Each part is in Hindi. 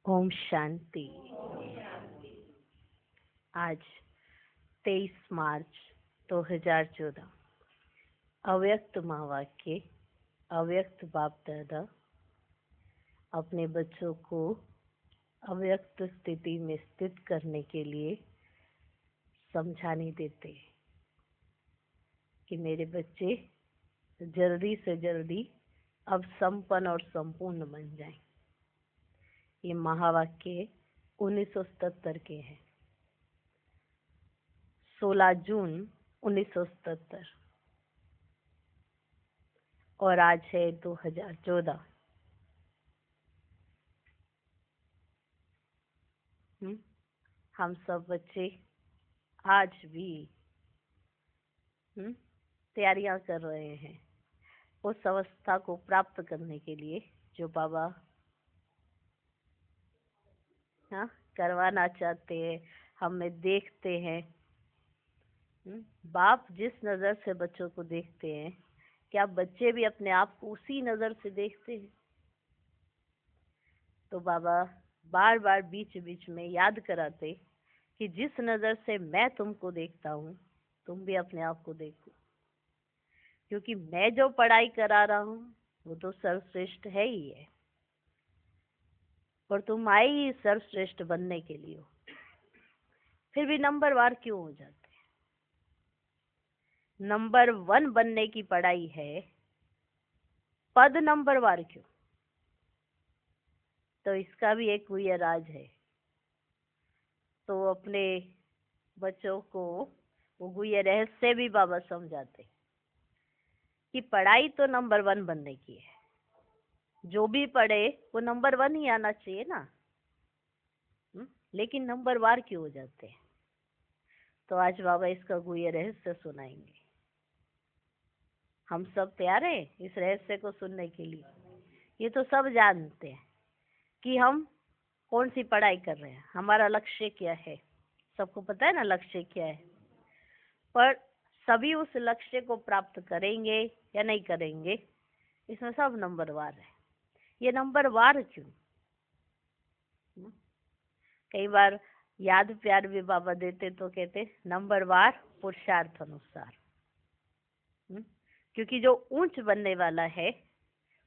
ओम शांति। आज 23 मार्च 2014। अव्यक्त महावाक्य, अव्यक्त बाप दादा अपने बच्चों को अव्यक्त स्थिति में स्थित करने के लिए समझाने देते कि मेरे बच्चे जल्दी से जल्दी अब संपन्न और संपूर्ण बन जाएं। ये महावाक्य 1977 के हैं, 16 जून 1977 और आज है 2014। हम सब बच्चे आज भी तैयारियां कर रहे हैं उस अवस्था को प्राप्त करने के लिए जो बाबा करवाना चाहते हैं। हमें देखते हैं, बाप जिस नजर से बच्चों को देखते हैं, क्या बच्चे भी अपने आप को उसी नजर से देखते हैं? तो बाबा बार बार बीच बीच में याद कराते कि जिस नजर से मैं तुमको देखता हूँ, तुम भी अपने आप को देखो, क्योंकि मैं जो पढ़ाई करा रहा हूँ वो तो सर्वश्रेष्ठ है ही है, और तुम आए ही सर्वश्रेष्ठ बनने के लिए हो। फिर भी नंबर वार क्यों हो जाते? नंबर 1 बनने की पढ़ाई है, पद नंबर वार क्यों? तो इसका भी एक गुह्य राज है। तो अपने बच्चों को वो गुह्य रहस्य भी बाबा समझाते कि पढ़ाई तो नंबर 1 बनने की है, जो भी पढ़े वो नंबर 1 ही आना चाहिए ना। लेकिन नंबर वार क्यों हो जाते हैं? तो आज बाबा इसका गुह्य रहस्य सुनाएंगे। हम सब तैयार हैं इस रहस्य को सुनने के लिए। ये तो सब जानते हैं कि हम कौन सी पढ़ाई कर रहे हैं, हमारा लक्ष्य क्या है। सबको पता है ना लक्ष्य क्या है, पर सभी उस लक्ष्य को प्राप्त करेंगे या नहीं करेंगे, इसमें सब नंबर वार है। ये नंबर वार क्यों? कई बार याद प्यार भी बाबा देते तो कहते नंबर वार पुरुषार्थ अनुसार। क्योंकि जो ऊंच बनने वाला है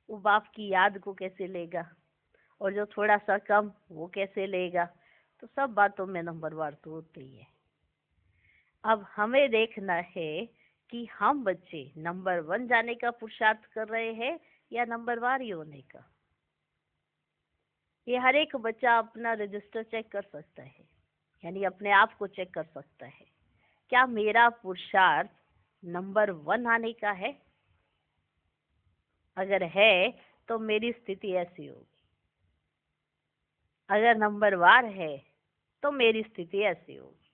वो बाप की याद को कैसे लेगा, और जो थोड़ा सा कम वो कैसे लेगा। तो सब बातों में नंबर वार तो होते ही है। अब हमें देखना है कि हम बच्चे नंबर 1 जाने का पुरुषार्थ कर रहे हैं या नंबर वार ही होने का। ये हर एक बच्चा अपना रजिस्टर चेक कर सकता है, यानी अपने आप को चेक कर सकता है, क्या मेरा पुरुषार्थ नंबर 1 आने का है? अगर है तो मेरी स्थिति ऐसी होगी, अगर नंबर वार है तो मेरी स्थिति ऐसी होगी।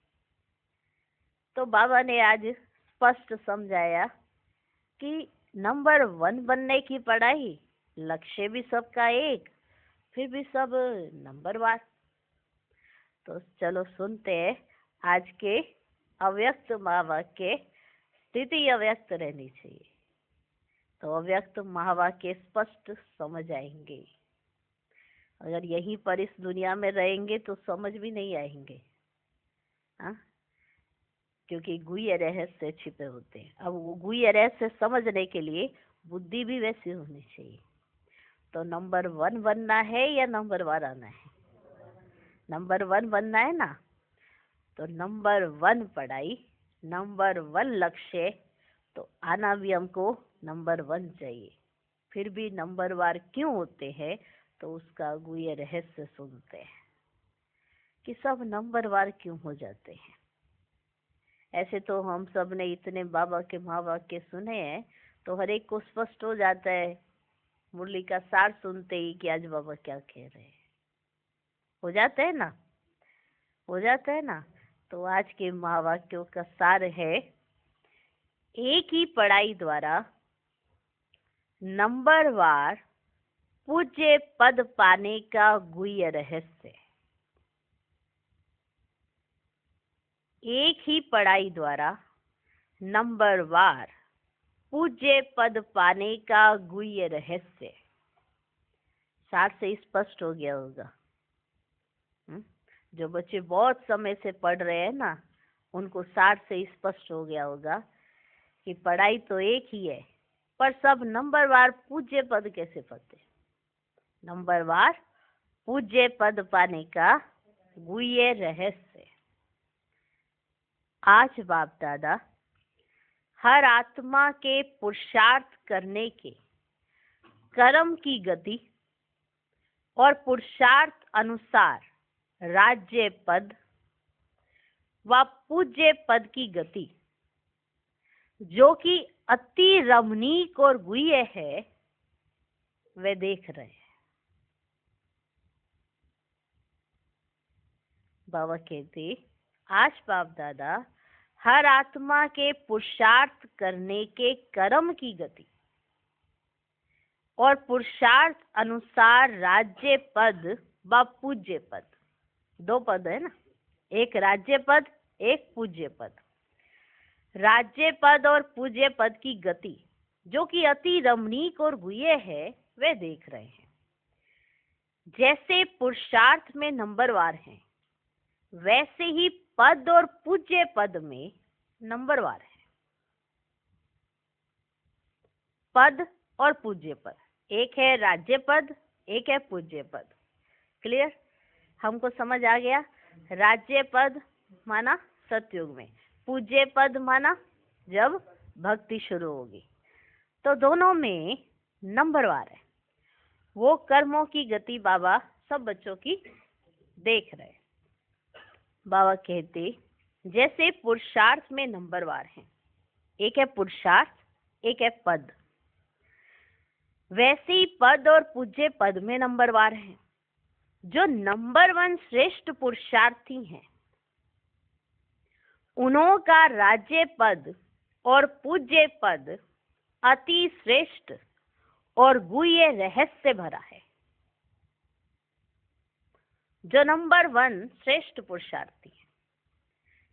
तो बाबा ने आज स्पष्ट समझाया कि नंबर 1 बनने की पढ़ाई, लक्ष्य भी सबका एक, फिर भी सब नंबर वार। तो चलो सुनते हैं आज के अव्यक्त महावाक्य। स्थिति अव्यक्त रहनी चाहिए, तो अव्यक्त महावाक्य स्पष्ट समझ आएंगे। अगर यहीं पर इस दुनिया में रहेंगे तो समझ भी नहीं आएंगे, क्योंकि गुह्य रहस्य छिपे होते हैं। अब वो गुह्य रहस्य समझने के लिए बुद्धि भी वैसी होनी चाहिए। तो नंबर 1 बनना है या नंबर वार आना है? नंबर 1 बनना है ना, तो नंबर 1 पढ़ाई, नंबर 1 लक्ष्य, तो आना भी हमको नंबर 1 चाहिए। फिर भी नंबर वार क्यों होते हैं, तो उसका गुह्य रहस्य सुनते हैं कि सब नंबर वार क्यों हो जाते हैं। ऐसे तो हम सब ने इतने बाबा के महावाक्य सुने हैं, तो हर एक को स्पष्ट हो जाता है मुरली का सार सुनते ही कि आज बाबा क्या कह रहे हैं। हो जाता है ना, हो जाता है ना। तो आज के महावाक्यों का सार है, एक ही पढ़ाई द्वारा नंबर वार पूज्य पद पाने का गुह्य रहस्य। एक ही पढ़ाई द्वारा नंबर वार पूज्य पद पाने का गुह्य रहस्य। सार से स्पष्ट हो गया होगा। जो बच्चे बहुत समय से पढ़ रहे हैं ना, उनको 60 से स्पष्ट हो गया होगा कि पढ़ाई तो एक ही है, पर सब नंबरवार पूज्य पद कैसे पाते। नंबरवार पूज्य पद पाने का गुह्य रहस्य। आज बाप दादा हर आत्मा के पुरुषार्थ करने के कर्म की गति और पुरुषार्थ अनुसार राज्य पद व पूज्य पद की गति, जो कि अति रमणीक और गुह्य है, वे देख रहे हैं। बाबा कहते, आज बाप दादा हर आत्मा के पुरुषार्थ करने के कर्म की गति और पुरुषार्थ अनुसार राज्य पद व पूज्य पद, 2 पद है ना, एक राज्य पद, एक पूज्य पद। राज्य पद और पूज्य पद की गति, जो कि अति रमणीक और गुह्य है, वे देख रहे हैं। जैसे पुरुषार्थ में नंबरवार हैं, वैसे ही पद और पूज्य पद में नंबरवार है। पद और पूज्य पद, एक है राज्य पद, एक है पूज्य पद। क्लियर? हमको समझ आ गया। राज्य पद माना सतयुग में, पूज्य पद माना जब भक्ति शुरू होगी। तो दोनों में नंबरवार है। वो कर्मों की गति बाबा सब बच्चों की देख रहे। बाबा कहते, जैसे पुरुषार्थ में नंबरवार हैं, एक है पुरुषार्थ, एक है पद, वैसे ही पद और पूज्य पद में नंबरवार हैं। जो नंबर 1 श्रेष्ठ पुरुषार्थी हैं, उन्हों का राज्य पद और पूज्य पद अति श्रेष्ठ और गुह्य रहस्य भरा है। जो नंबर 1 श्रेष्ठ पुरुषार्थी है,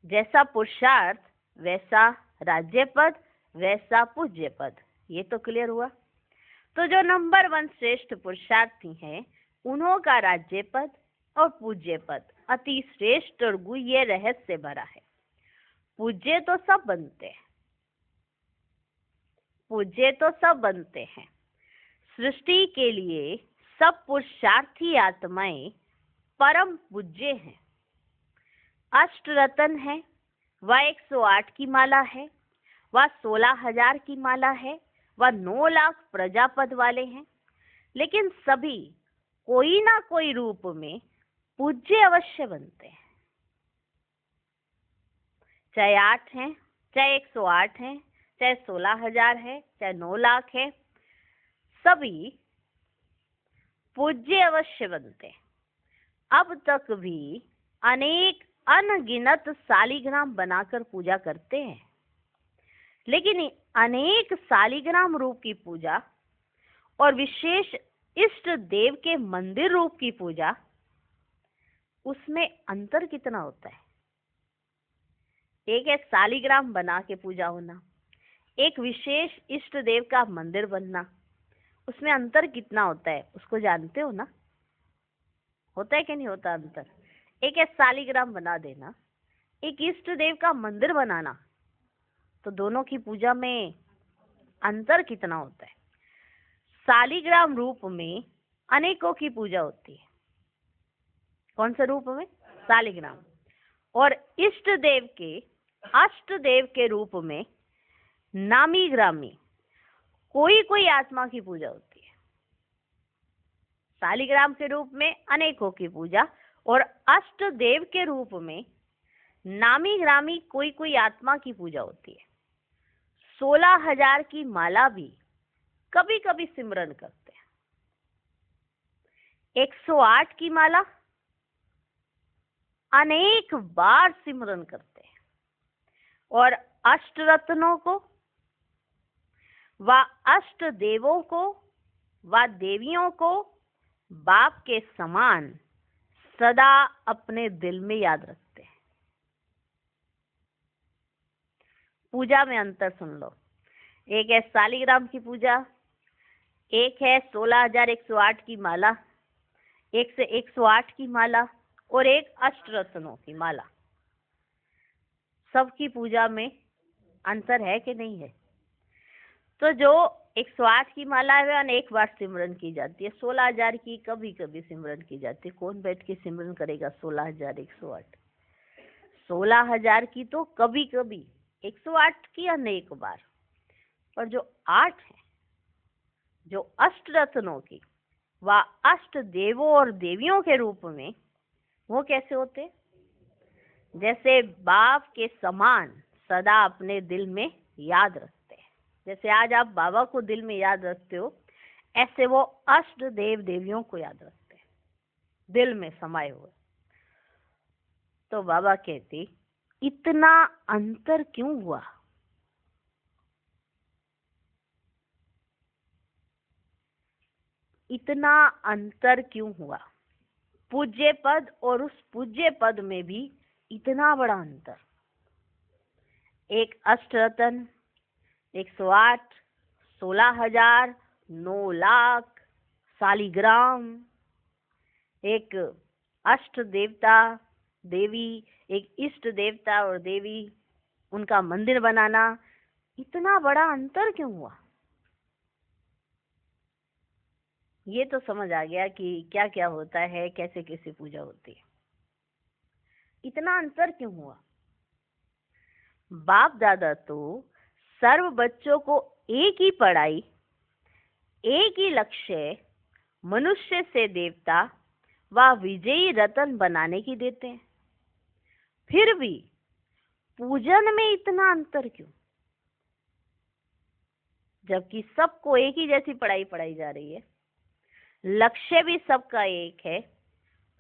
जैसा पुरुषार्थ वैसा राज्य पद, वैसा पूज्य पद। ये तो क्लियर हुआ। तो जो नंबर 1 श्रेष्ठ पुरुषार्थी हैं, उन्हों का राज्य पद और पूज्य पद अति श्रेष्ठ और गुह्य रहस्य भरा है। पूज्य तो सब बनते हैं, पूज्य तो सब बनते हैं। सृष्टि के लिए सब पुरुषार्थी आत्माएं परम पूज्य हैं। अष्ट रतन है, वह 108 की माला है, वह 16,000 की माला है, वह 9 लाख प्रजापद वाले हैं। लेकिन सभी कोई ना कोई रूप में पूज्य अवश्य बनते हैं। चाहे 8 हैं, चाहे 108 हैं, चाहे 16,000 है, चाहे 9 लाख है, सभी पूज्य अवश्य बनते हैं। अब तक भी अनेक अनगिनत शालिग्राम बनाकर पूजा करते हैं, लेकिन अनेक शालिग्राम रूप की पूजा और विशेष इष्ट देव के मंदिर रूप की पूजा, उसमें अंतर कितना होता है। एक है शालिग्राम बना के पूजा होना, एक विशेष इष्ट देव का मंदिर बनना, उसमें अंतर कितना होता है, उसको जानते हो ना। होता है कि नहीं होता अंतर। एक है शालिग्राम बना देना, एक इष्ट देव का मंदिर बनाना, तो दोनों की पूजा में अंतर कितना होता है। शालिग्राम रूप में अनेकों की पूजा होती है। कौन से रूप में? शालिग्राम। और इष्ट देव के, अष्ट देव के रूप में नामी ग्रामी कोई कोई आत्मा की पूजा होती है। शालिग्राम के रूप में अनेकों की पूजा और अष्ट देव के रूप में नामी ग्रामी कोई कोई आत्मा की पूजा होती है। 16,000 की माला भी कभी कभी सिमरन करते हैं। 108 की माला अनेक बार सिमरन करते हैं। और अष्ट रत्नों को व अष्ट देवों को व देवियों को बाप के समान सदा अपने दिल में याद रखते हैं। पूजा में अंतर सुन लो। एक है शालिग्राम की पूजा, एक है 16,108 की माला, एक से 108 की माला और एक अष्टरत्नों की माला। सबकी पूजा में अंतर है कि नहीं है? तो जो 108 की माला है अनेक बार सिमरन की जाती है। 16,000 की कभी कभी सिमरन की जाती है। कौन बैठ के सिमरन करेगा 16,108? 16,000 की तो कभी कभी, 108 की अनेक बार। पर जो 8 है, जो अष्टरत्नों की, वह अष्ट देवों और देवियों के रूप में, वो कैसे होते? जैसे बाप के समान सदा अपने दिल में याद रखते हैं। जैसे आज आप बाबा को दिल में याद रखते हो, ऐसे वो अष्ट देव देवियों को याद रखते हैं, दिल में समाये हुए। तो बाबा कहते, इतना अंतर क्यों हुआ? इतना अंतर क्यों हुआ? पूज्य पद और उस पूज्य पद में भी इतना बड़ा अंतर। एक अष्टरत्न, 108, 16,000, 9 लाख, शालिग्राम, एक अष्ट देवता देवी, एक इष्ट देवता और देवी, उनका मंदिर बनाना, इतना बड़ा अंतर क्यों हुआ? ये तो समझ आ गया कि क्या क्या होता है, कैसे कैसे पूजा होती है। इतना अंतर क्यों हुआ? बाप दादा तो सर्व बच्चों को एक ही पढ़ाई, एक ही लक्ष्य, मनुष्य से देवता व विजयी रतन बनाने की देते हैं। फिर भी पूजन में इतना अंतर क्यों? जबकि सबको एक ही जैसी पढ़ाई पढ़ाई जा रही है, लक्ष्य भी सबका एक है,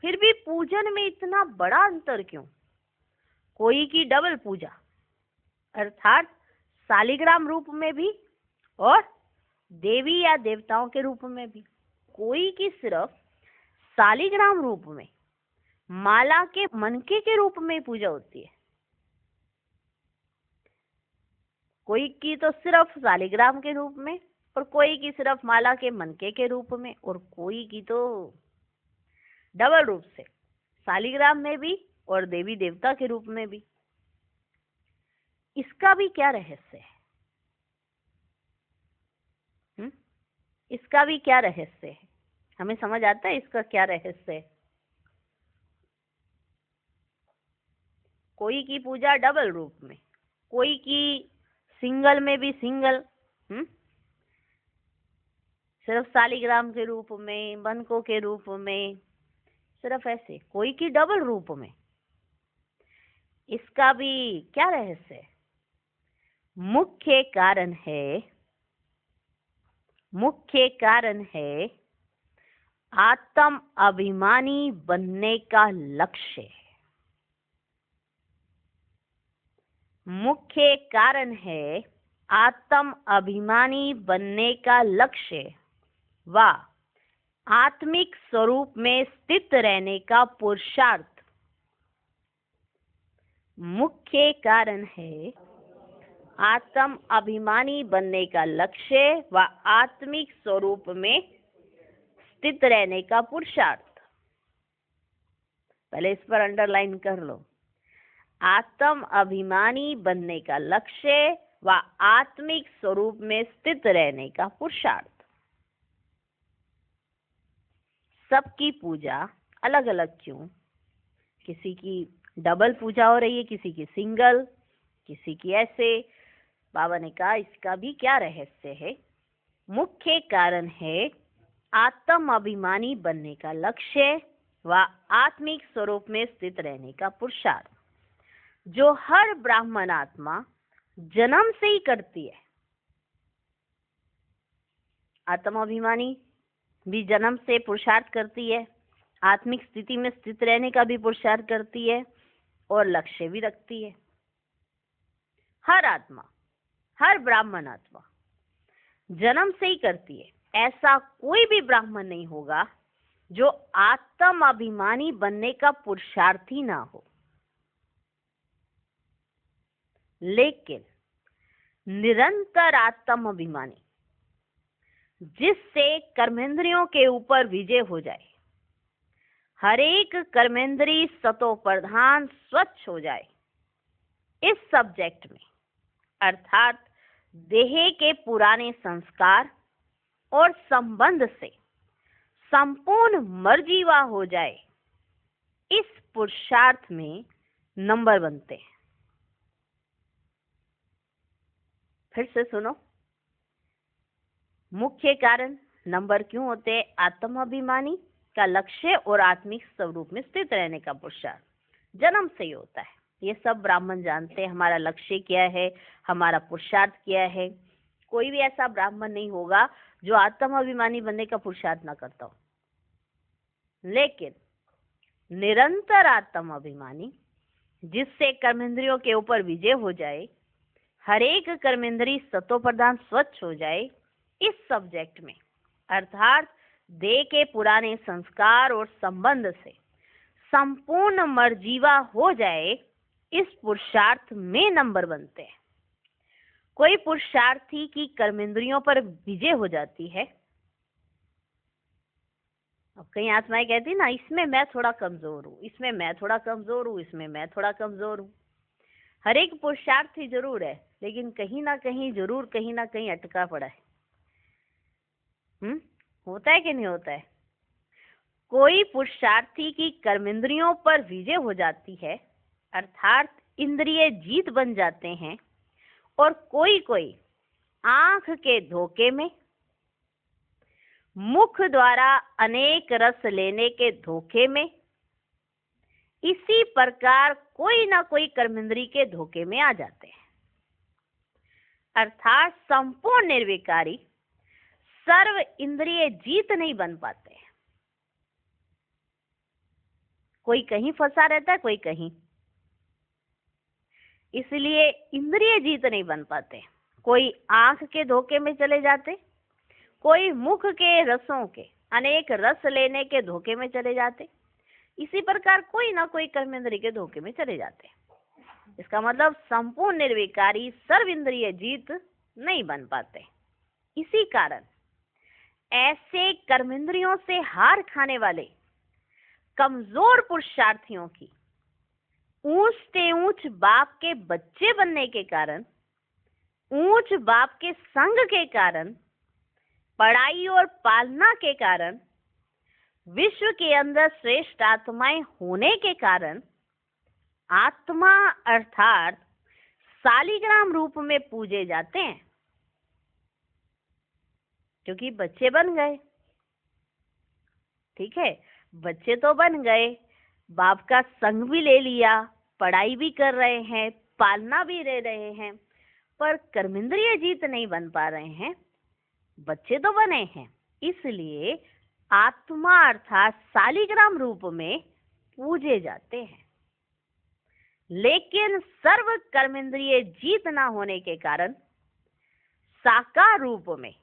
फिर भी पूजन में इतना बड़ा अंतर क्यों? कोई की डबल पूजा, अर्थात शालिग्राम रूप में भी और देवी या देवताओं के रूप में भी। कोई की सिर्फ शालिग्राम रूप में, माला के मनके के रूप में पूजा होती है। कोई की तो सिर्फ शालिग्राम के रूप में, और कोई की सिर्फ माला के मनके के रूप में, और कोई की तो डबल रूप से, शालिग्राम में भी और देवी देवता के रूप में भी। इसका भी क्या रहस्य है? इसका भी क्या रहस्य है? हमें समझ आता है इसका क्या रहस्य है? कोई की पूजा डबल रूप में, कोई की सिंगल में भी सिंगल, सिर्फ शालिग्राम के रूप में, बनकों के रूप में, सिर्फ ऐसे, कोई की डबल रूप में। इसका भी क्या रहस्य है? मुख्य कारण है आत्म अभिमानी बनने का लक्ष्य। मुख्य कारण है आत्म अभिमानी बनने का लक्ष्य व आत्मिक स्वरूप में स्थित रहने का पुरुषार्थ। मुख्य कारण है आत्म अभिमानी बनने का लक्ष्य व आत्मिक स्वरूप में स्थित रहने का पुरुषार्थ। पहले इस पर अंडरलाइन कर लो। आत्म अभिमानी बनने का लक्ष्य व आत्मिक स्वरूप में स्थित रहने का पुरुषार्थ। सबकी पूजा अलग अलग क्यों? किसी की डबल पूजा हो रही है, किसी की सिंगल, किसी की ऐसे। बाबा ने कहा इसका भी क्या रहस्य है? मुख्य कारण है आत्म अभिमानी बनने का लक्ष्य व आत्मिक स्वरूप में स्थित रहने का पुरुषार्थ, जो हर ब्राह्मण आत्मा जन्म से ही करती है। आत्म अभिमानी भी जन्म से पुरुषार्थ करती है, आत्मिक स्थिति में स्थित रहने का भी पुरुषार्थ करती है, और लक्ष्य भी रखती है। हर आत्मा, हर ब्राह्मण आत्मा जन्म से ही करती है। ऐसा कोई भी ब्राह्मण नहीं होगा जो आत्म अभिमानी बनने का पुरुषार्थी ना हो। लेकिन निरंतर आत्म अभिमानी, जिससे कर्मेंद्रियों के ऊपर विजय हो जाए, हरेक कर्मेंद्री सतो प्रधान स्वच्छ हो जाए इस सब्जेक्ट में, अर्थात देह के पुराने संस्कार और संबंध से संपूर्ण मर्जीवा हो जाए, इस पुरुषार्थ में नंबर बनते हैं। फिर से सुनो, मुख्य कारण नंबर क्यों होते हैं? आत्माभिमानी का लक्ष्य और आत्मिक स्वरूप में स्थित रहने का पुरुषार्थ जन्म से ही होता है। ये सब ब्राह्मण जानते हैं, हमारा लक्ष्य क्या है, हमारा पुरुषार्थ क्या है। कोई भी ऐसा ब्राह्मण नहीं होगा जो आत्माभिमानी बनने का पुरुषार्थ ना करता हो। लेकिन निरंतर आत्माभिमानी, जिससे कर्मेंद्रियों के ऊपर विजय हो जाए, हरेक कर्मेंद्री सतो प्रधान स्वच्छ हो जाए, इस सब्जेक्ट में, अर्थात देह के पुराने संस्कार और संबंध से संपूर्ण मर्जीवा हो जाए, इस पुरुषार्थ में नंबर बनते हैं। कोई पुरुषार्थी की कर्मेंद्रियों पर विजय हो जाती है। अब कई आत्माएं कहती ना, इसमें मैं थोड़ा कमजोर हूँ, इसमें मैं थोड़ा कमजोर हूँ, इसमें मैं थोड़ा कमजोर हूँ। हर एक पुरुषार्थी जरूर है, लेकिन कहीं ना कहीं जरूर कहीं ना कहीं अटका पड़ा है। होता है कि नहीं होता है? कोई पुरुषार्थी की कर्मेंद्रियों पर विजय हो जाती है, अर्थात इंद्रिय जीत बन जाते हैं, और कोई कोई आंख के धोखे में, मुख द्वारा अनेक रस लेने के धोखे में, इसी प्रकार कोई ना कोई कर्मेंद्री के धोखे में आ जाते हैं। अर्थात संपूर्ण निर्विकारी सर्व इंद्रिय जीत नहीं बन पाते। कोई कहीं फंसा रहता है, कोई कहीं, इसलिए इंद्रिय जीत नहीं बन पाते। कोई आंख के धोखे में चले जाते, कोई मुख के रसों के अनेक रस लेने के धोखे में चले जाते, इसी प्रकार कोई ना कोई कर्मेंद्रिय के धोखे में चले जाते। इसका मतलब संपूर्ण निर्विकारी सर्व इंद्रिय जीत नहीं बन पाते। इसी कारण ऐसे कर्मेंद्रियों से हार खाने वाले कमजोर पुरुषार्थियों की ऊंच से ऊंच बाप के बच्चे बनने के कारण, ऊंच बाप के संग के कारण, पढ़ाई और पालना के कारण, विश्व के अंदर श्रेष्ठ आत्माएं होने के कारण, आत्मा अर्थात शालिग्राम रूप में पूजे जाते हैं, क्योंकि बच्चे बन गए। ठीक है, बच्चे तो बन गए, बाप का संग भी ले लिया, पढ़ाई भी कर रहे हैं, पालना भी ले रहे हैं, पर कर्मेंद्रिय जीत नहीं बन पा रहे हैं। बच्चे तो बने हैं, इसलिए आत्मा अर्थात शालिग्राम रूप में पूजे जाते हैं। लेकिन सर्व कर्मेंद्रिय जीत ना होने के कारण साकार रूप में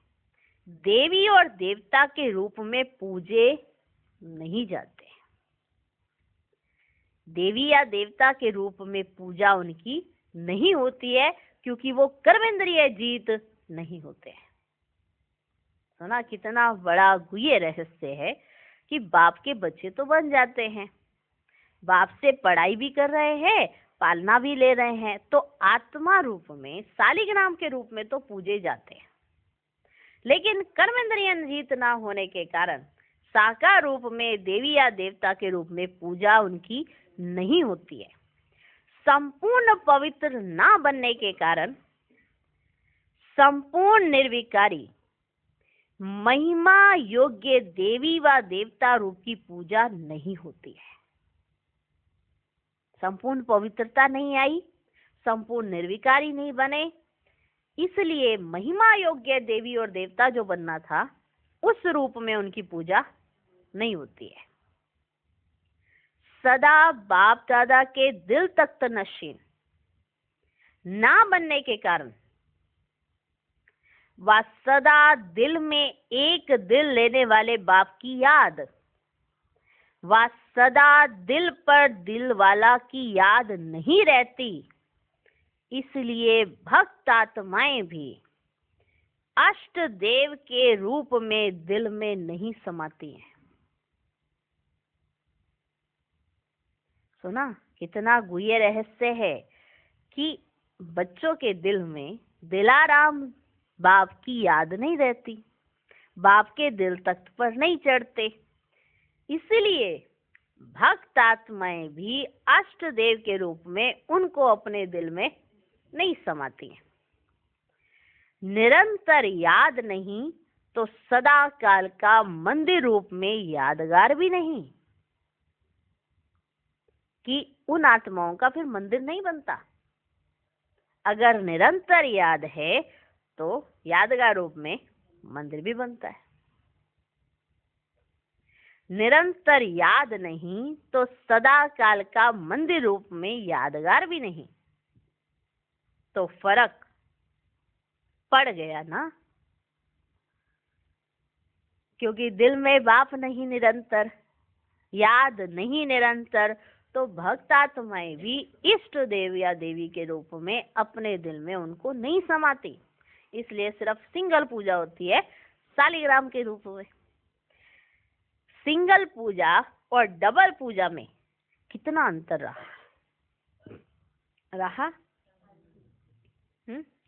देवी और देवता के रूप में पूजे नहीं जाते। देवी या देवता के रूप में पूजा उनकी नहीं होती है, क्योंकि वो कर्मेंद्रिय जीत नहीं होते हैं। सुना, कितना बड़ा गुह्य रहस्य है कि बाप के बच्चे तो बन जाते हैं, बाप से पढ़ाई भी कर रहे हैं, पालना भी ले रहे हैं, तो आत्मा रूप में शालिग्राम के रूप में तो पूजे जाते हैं। लेकिन कर्मेंद्रिय जीत ना होने के कारण साकार रूप में देवी या देवता के रूप में पूजा उनकी नहीं होती है। संपूर्ण पवित्र ना बनने के कारण संपूर्ण निर्विकारी महिमा योग्य देवी व देवता रूप की पूजा नहीं होती है। संपूर्ण पवित्रता नहीं आई, संपूर्ण निर्विकारी नहीं बने, इसलिए महिमा योग्य देवी और देवता जो बनना था, उस रूप में उनकी पूजा नहीं होती है। सदा बाप दादा के दिल तख्त नशीन ना बनने के कारण वह सदा दिल में एक दिल लेने वाले बाप की याद, वह सदा दिल पर दिल वाला की याद नहीं रहती, इसलिए भक्त आत्माएं भी अष्ट देव के रूप में दिल में नहीं समाती हैं। सुना कितना गुह्य रहस्य है कि बच्चों के दिल में दिलाराम बाप की याद नहीं रहती, बाप के दिल तख्त पर नहीं चढ़ते, इसलिए भक्त आत्माएं भी अष्ट देव के रूप में उनको अपने दिल में नहीं समाती हैं। निरंतर याद नहीं तो सदा काल का मंदिर रूप में यादगार भी नहीं, कि उन आत्माओं का फिर मंदिर नहीं बनता। अगर निरंतर याद है तो यादगार रूप में मंदिर भी बनता है। निरंतर याद नहीं तो सदा काल का मंदिर रूप में यादगार भी नहीं, तो फर्क पड़ गया ना। क्योंकि दिल में बाप नहीं निरंतर, याद नहीं निरंतर, तो भक्त आत्माएं भी इष्ट देव या देवी के रूप में अपने दिल में उनको नहीं समाती, इसलिए सिर्फ सिंगल पूजा होती है शालिग्राम के रूप में। सिंगल पूजा और डबल पूजा में कितना अंतर रहा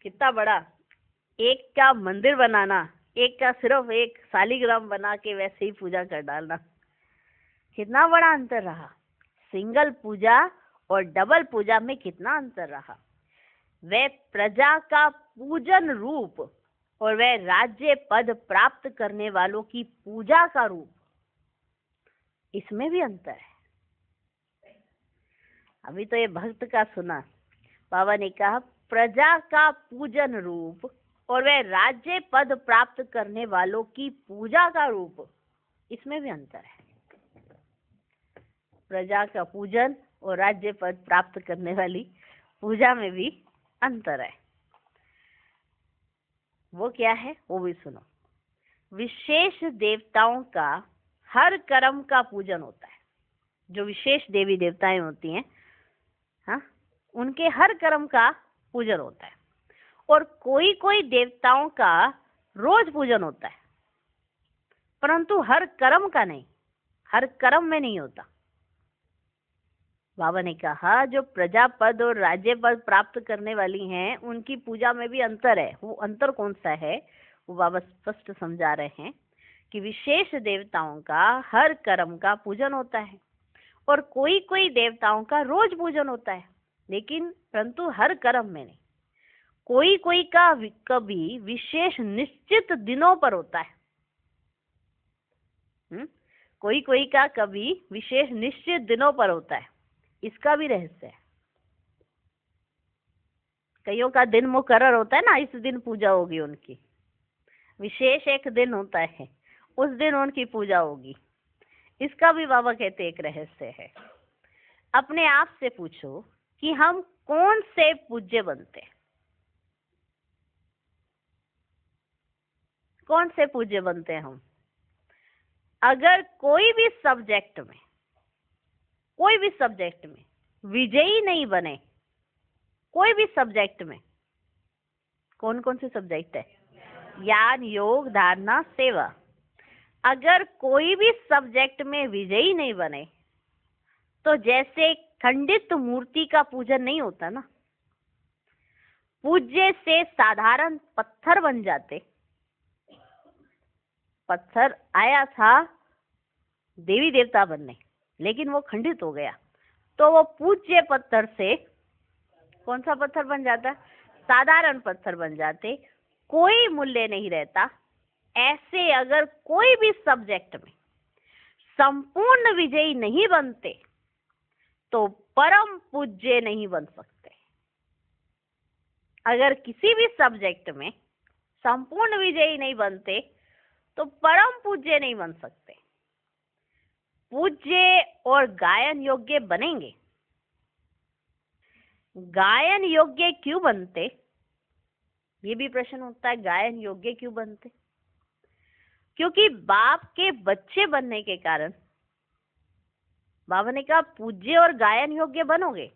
कितना बड़ा। एक का मंदिर बनाना, एक का सिर्फ एक शालिग्राम बना के वैसे ही पूजा कर डालना, कितना बड़ा अंतर रहा। सिंगल पूजा और डबल पूजा में कितना अंतर रहा। वह प्रजा का पूजन रूप और वह राज्य पद प्राप्त करने वालों की पूजा का रूप, इसमें भी अंतर है। अभी तो ये भक्त का सुना, बाबा ने कहा प्रजा का पूजन रूप और वह राज्य पद प्राप्त करने वालों की पूजा का रूप, इसमें भी अंतर है। प्रजा का पूजन और राज्य पद प्राप्त करने वाली पूजा में भी अंतर है। वो क्या है वो भी सुनो। विशेष देवताओं का हर कर्म का पूजन होता है। जो विशेष देवी देवताएं होती हैं, हाँ, उनके हर कर्म का पूजन होता है। और कोई कोई देवताओं का रोज पूजन होता है, परंतु हर कर्म का नहीं, हर कर्म में नहीं होता। बाबा ने कहा जो प्रजा पद और राज्य पद प्राप्त करने वाली हैं उनकी पूजा में भी अंतर है। वो अंतर कौन सा है वो बाबा स्पष्ट समझा रहे हैं कि विशेष देवताओं का हर कर्म का पूजन होता है और कोई कोई देवताओं का रोज पूजन होता है, लेकिन परंतु हर कर्म में नहीं। कोई कोई का कभी विशेष निश्चित दिनों पर होता है, कोई कोई का कभी विशेष निश्चित दिनों पर होता है, इसका भी रहस्य है। कईयों का दिन मुकर्रर होता है ना, इस दिन पूजा होगी उनकी, विशेष एक दिन होता है, उस दिन उनकी पूजा होगी। इसका भी बाबा कहते एक रहस्य है। अपने आप से पूछो कि हम कौन से पूज्य बनते हैं, कौन से पूज्य बनते हैं हम। अगर कोई भी सब्जेक्ट में विजयी नहीं बने, कोई भी सब्जेक्ट में, कौन कौन से सब्जेक्ट है, ज्ञान योग धारणा सेवा, अगर कोई भी सब्जेक्ट में विजयी नहीं बने तो जैसे खंडित मूर्ति का पूजन नहीं होता ना, पूज्य से साधारण पत्थर बन जाते। पत्थर आया था देवी देवता बनने, लेकिन वो खंडित हो गया, तो वो पूज्य पत्थर से कौन सा पत्थर बन जाता, साधारण पत्थर बन जाते, कोई मूल्य नहीं रहता। ऐसे अगर कोई भी सब्जेक्ट में संपूर्ण विजयी नहीं बनते तो परम पूज्य नहीं बन सकते। अगर किसी भी सब्जेक्ट में संपूर्ण विजयी नहीं बनते तो परम पूज्य नहीं बन सकते। पूज्य और गायन योग्य बनेंगे। गायन योग्य क्यों बनते, ये भी प्रश्न उठता है, गायन योग्य क्यों बनते। क्योंकि बाप के बच्चे बनने के कारण बाबा ने कहा पूज्य और गायन योग्य बनोगे।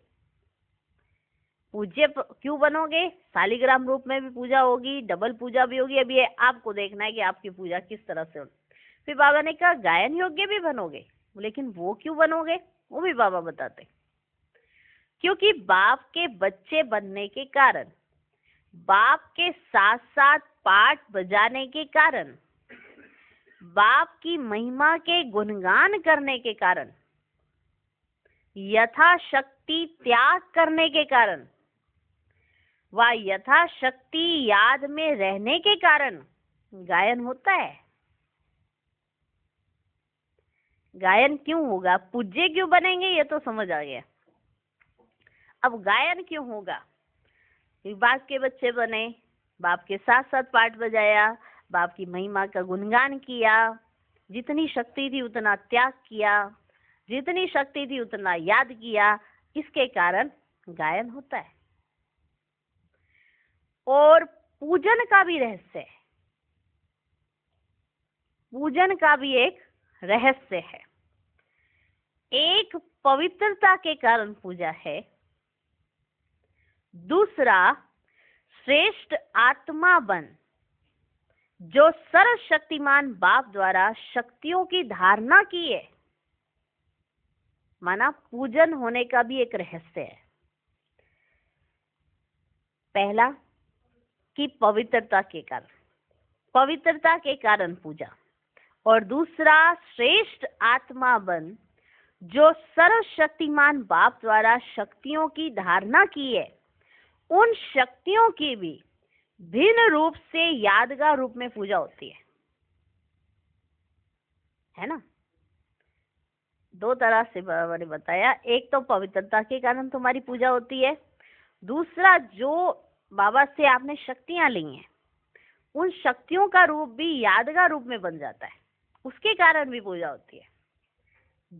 पूज्य क्यों बनोगे, शालिग्राम रूप में भी पूजा होगी, डबल पूजा भी होगी। अभी आपको देखना है कि आपकी पूजा किस तरह से होगी। फिर बाबा ने कहा गायन योग्य भी बनोगे, लेकिन वो क्यों बनोगे वो भी बाबा बताते। क्योंकि बाप के बच्चे बनने के कारण, बाप के साथ साथ पाठ बजाने के कारण, बाप की महिमा के गुणगान करने के कारण, यथाशक्ति त्याग करने के कारण व यथाशक्ति याद में रहने के कारण गायन होता है। गायन क्यों होगा? पूज्य क्यों बनेंगे ये तो समझ आ गया। अब गायन क्यों होगा? बाप के बच्चे बने, बाप के साथ साथ पाठ बजाया, बाप की महिमा का गुणगान किया, जितनी शक्ति थी उतना त्याग किया, जितनी शक्ति थी उतना याद किया, इसके कारण गायन होता है। और पूजन का भी रहस्य है, पूजन का भी एक रहस्य है। एक पवित्रता के कारण पूजा है, दूसरा श्रेष्ठ आत्मा बन जो सर्वशक्तिमान बाप द्वारा शक्तियों की धारणा की है, माना पूजन होने का भी एक रहस्य है। पहला कि पवित्रता के कारण, पवित्रता के कारण पूजा, और दूसरा श्रेष्ठ आत्मा बन जो सर्वशक्तिमान बाप द्वारा शक्तियों की धारणा की है, उन शक्तियों की भी भिन्न रूप से यादगार रूप में पूजा होती है ना। दो तरह से बाबा ने बताया, एक तो पवित्रता के कारण तुम्हारी पूजा होती है, दूसरा जो बाबा से आपने शक्तियां ली हैं उन शक्तियों का रूप भी यादगार रूप में बन जाता है, उसके कारण भी पूजा होती है।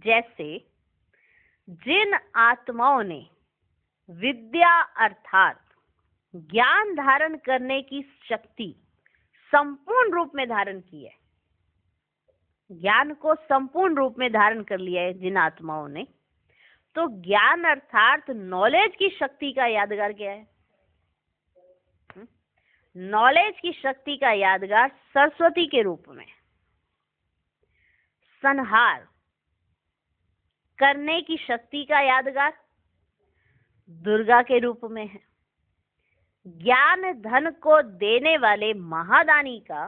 जैसे जिन आत्माओं ने विद्या अर्थात ज्ञान धारण करने की शक्ति संपूर्ण रूप में धारण की है, ज्ञान को संपूर्ण रूप में धारण कर लिया है जिन आत्माओं ने, तो ज्ञान अर्थात नॉलेज की शक्ति का यादगार क्या है? नॉलेज की शक्ति का यादगार सरस्वती के रूप में, संहार करने की शक्ति का यादगार दुर्गा के रूप में है, ज्ञान धन को देने वाले महादानी का,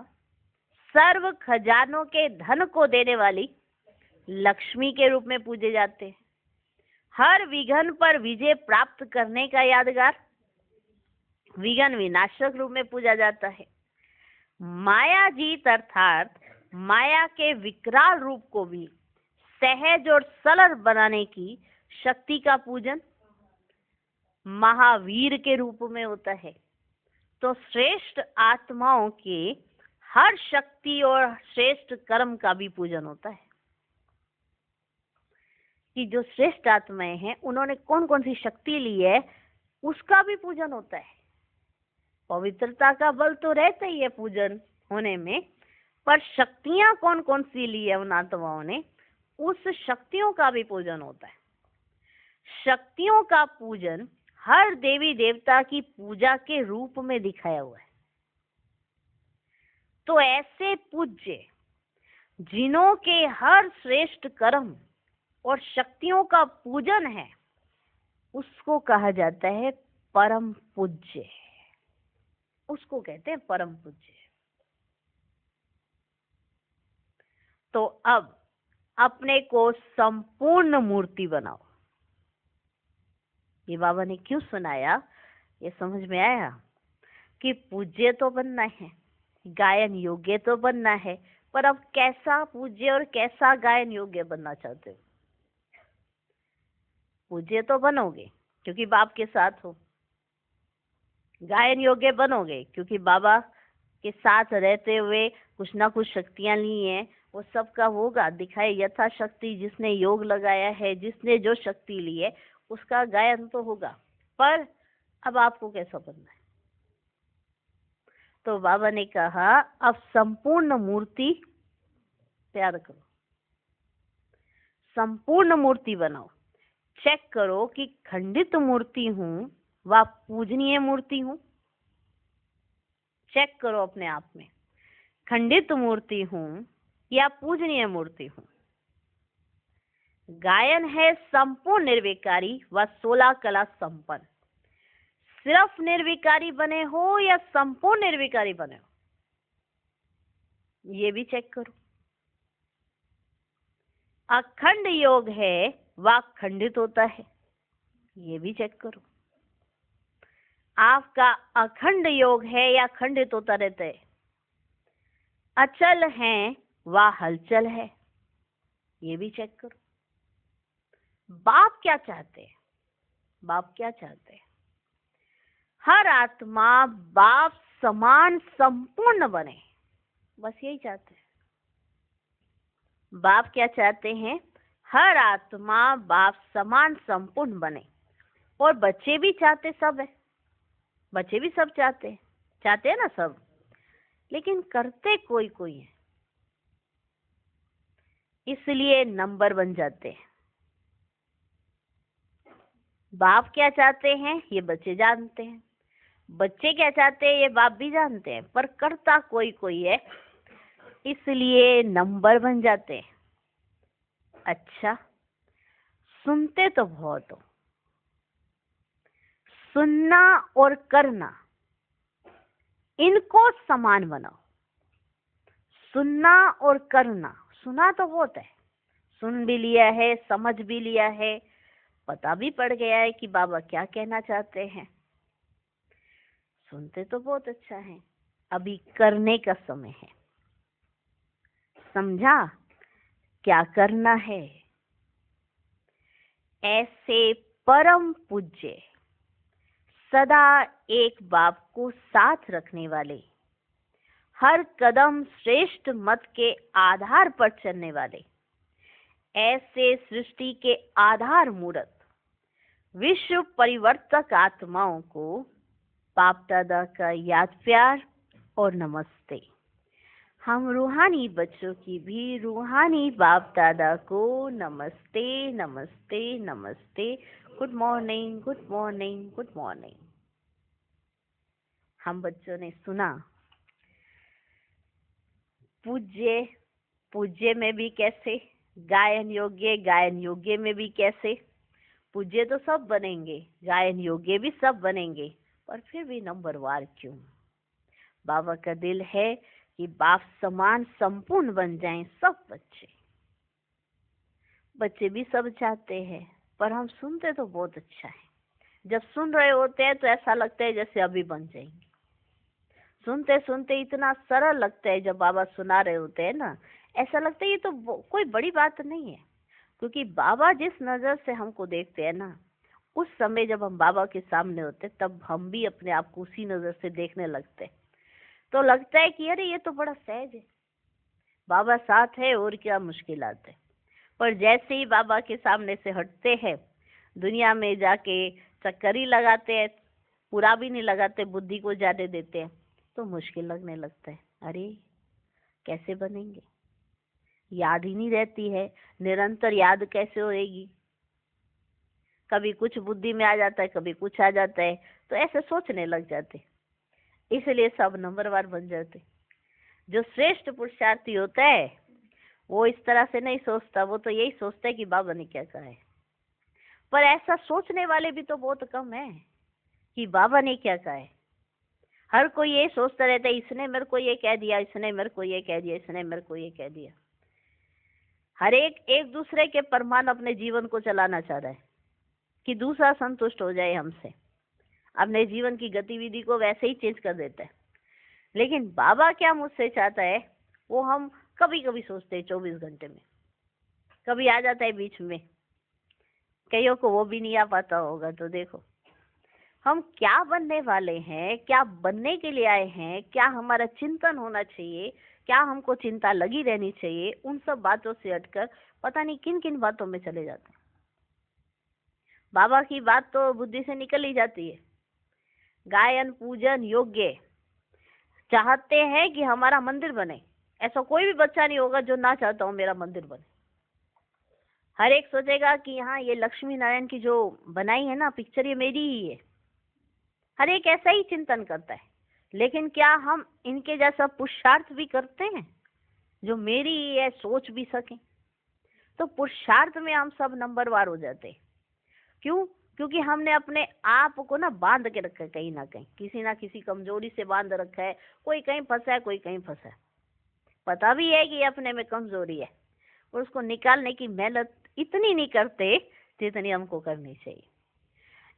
सर्व खजानों के धन को देने वाली लक्ष्मी के रूप में पूजे जाते हैं। हर विघ्न पर विजय प्राप्त करने का यादगार विघ्न विनाशक रूप में पूजा जाता है। माया जीत अर्थात माया के विकराल रूप को भी सहज और सरल बनाने की शक्ति का पूजन महावीर के रूप में होता है। तो श्रेष्ठ आत्माओं के हर शक्ति और श्रेष्ठ कर्म का भी पूजन होता है कि जो श्रेष्ठ आत्माएं हैं उन्होंने कौन कौन सी शक्ति ली है, उसका भी पूजन होता है। पवित्रता का बल तो रहता ही है पूजन होने में, पर शक्तियां कौन कौन सी ली है उन आत्माओं ने, उस शक्तियों का भी पूजन होता है। शक्तियों का पूजन हर देवी देवता की पूजा के रूप में दिखाया हुआ है। तो ऐसे पूज्य जिन्हों के हर श्रेष्ठ कर्म और शक्तियों का पूजन है, उसको कहा जाता है परम पूज्य, उसको कहते हैं परम पूज्य। तो अब अपने को संपूर्ण मूर्ति बनाओ। ये बाबा ने क्यों सुनाया, ये समझ में आया कि पूज्य तो बनना है, गायन योग्य तो बनना है, पर अब कैसा पूज्य और कैसा गायन योग्य बनना चाहते हो? पूज्य तो बनोगे क्योंकि बाप के साथ हो, गायन योग्य बनोगे क्योंकि बाबा के साथ रहते हुए कुछ ना कुछ शक्तियां ली हैं, वो सबका होगा दिखाए यथाशक्ति। जिसने योग लगाया है, जिसने जो शक्ति ली है, उसका गायन तो होगा। पर अब आपको कैसा बनना है? तो बाबा ने कहा अब संपूर्ण मूर्ति तैयार करो, संपूर्ण मूर्ति बनाओ। चेक करो कि खंडित मूर्ति हूं व पूजनीय मूर्ति हूं। चेक करो अपने आप में, खंडित मूर्ति हूं या पूजनीय मूर्ति हूं। गायन है संपूर्ण निर्विकारी व 16 कला संपन्न। सिर्फ निर्विकारी बने हो या संपूर्ण निर्विकारी बने हो, ये भी चेक करो। अखंड योग है व खंडित होता है, ये भी चेक करो। आपका अखंड योग है या खंडित होता रहता है। अचल है व हलचल है, ये भी चेक करो। बाप क्या चाहते हैं? बाप क्या चाहते हैं? हर आत्मा बाप समान संपूर्ण बने, बस यही चाहते हैं। बाप क्या चाहते हैं? हर आत्मा बाप समान संपूर्ण बने। और बच्चे भी चाहते, सब है, बच्चे भी सब चाहते हैं ना सब, लेकिन करते कोई कोई है, इसलिए नंबर बन जाते हैं। बाप क्या चाहते हैं ये बच्चे जानते हैं, बच्चे क्या चाहते हैं ये बाप भी जानते हैं, पर करता कोई कोई है, इसलिए नंबर बन जाते हैं। अच्छा, सुनते तो बहुत हो, सुनना और करना इनको समान बनाओ। सुनना और करना, सुना तो बहुत है, सुन भी लिया है, समझ भी लिया है, पता भी पड़ गया है कि बाबा क्या कहना चाहते हैं। सुनते तो बहुत अच्छा है, अभी करने का समय है। समझा क्या करना है? ऐसे परम पूज्य सदा एक बाप को साथ रखने वाले, हर कदम श्रेष्ठ मत के आधार पर चलने वाले, ऐसे सृष्टि के आधार मूर्त विश्व परिवर्तक आत्माओं को बाप दादा का याद प्यार और नमस्ते। हम रूहानी बच्चों की भी रूहानी बाप दादा को नमस्ते नमस्ते नमस्ते। Good morning, good morning, good morning. हम बच्चों ने सुना पूज्य, पूज्य में भी कैसे, गायन योग्य, गायन योग्य में भी कैसे। पूज्य तो सब बनेंगे, गायन योग्य भी सब बनेंगे, पर फिर भी नंबरवार क्यों? बाबा का दिल है कि बाप समान संपूर्ण बन जाएं सब बच्चे। बच्चे भी सब चाहते हैं, पर हम सुनते तो बहुत अच्छा है। जब सुन रहे होते हैं तो ऐसा लगता है जैसे अभी बन जाएंगे। सुनते सुनते इतना सरल लगता है, जब बाबा सुना रहे होते हैं ना, ऐसा लगता है ये तो कोई बड़ी बात नहीं है। क्योंकि बाबा जिस नजर से हमको देखते हैं ना, उस समय जब हम बाबा के सामने होते तब हम भी अपने आप को उसी नजर से देखने लगते। तो लगता है कि अरे ये तो बड़ा सहज है, बाबा साथ है और क्या मुश्किलात है। पर जैसे ही बाबा के सामने से हटते हैं, दुनिया में जाके चक्कर ही लगाते हैं, पूरा भी नहीं लगाते, बुद्धि को जाने देते हैं, तो मुश्किल लगने लगता है। अरे कैसे बनेंगे, याद ही नहीं रहती है, निरंतर याद कैसे होएगी। कभी कुछ बुद्धि में आ जाता है, कभी कुछ आ जाता है, तो ऐसे सोचने लग जाते, इसलिए सब नंबरवार बन जाते। जो श्रेष्ठ पुरुषार्थी होता है वो इस तरह से नहीं सोचता, वो तो यही सोचता है कि बाबा ने क्या कहा है। पर ऐसा सोचने वाले भी तो बहुत कम है कि बाबा ने क्या कहा है। हर कोई ये सोचता रहता है इसने मेरे को ये कह दिया, इसने मेरे को ये कह दिया, इसने मेरे को ये कह दिया। हर एक दूसरे के परमान अपने जीवन को चलाना चाह रहा है कि दूसरा संतुष्ट हो जाए हमसे, अपने जीवन की गतिविधि को वैसे ही चेंज कर देता है। लेकिन बाबा क्या मुझसे चाहता है वो हम कभी कभी सोचते हैं 24 घंटे में, कभी आ जाता है बीच में, कईयों को वो भी नहीं आ पाता होगा। तो देखो हम क्या बनने वाले हैं, क्या बनने के लिए आए हैं, क्या हमारा चिंतन होना चाहिए, क्या हमको चिंता लगी रहनी चाहिए, उन सब बातों से हटकर पता नहीं किन किन बातों में चले जाते हैं। बाबा की बात तो बुद्धि से निकल ही जाती है। गायन पूजन योग्य चाहते हैं कि हमारा मंदिर बने, ऐसा कोई भी बच्चा नहीं होगा जो ना चाहता हो मेरा मंदिर बने। हर एक सोचेगा कि हाँ ये लक्ष्मी नारायण की जो बनाई है ना पिक्चर, ये मेरी ही है। हर एक ऐसा ही चिंतन करता है। लेकिन क्या हम इनके जैसा पुरुषार्थ भी करते हैं जो मेरी है सोच भी सकें? तो पुरुषार्थ में हम सब नंबरवार हो जाते। क्यों? क्योंकि हमने अपने आप को ना बांध के रखा है, कहीं ना कहीं किसी ना किसी कमजोरी से बांध रखा है। कोई कहीं फंसा है, कोई कहीं फंसा है, पता भी है कि ये अपने में कमजोरी है, और उसको निकालने की मेहनत इतनी नहीं करते जितनी हमको करनी चाहिए।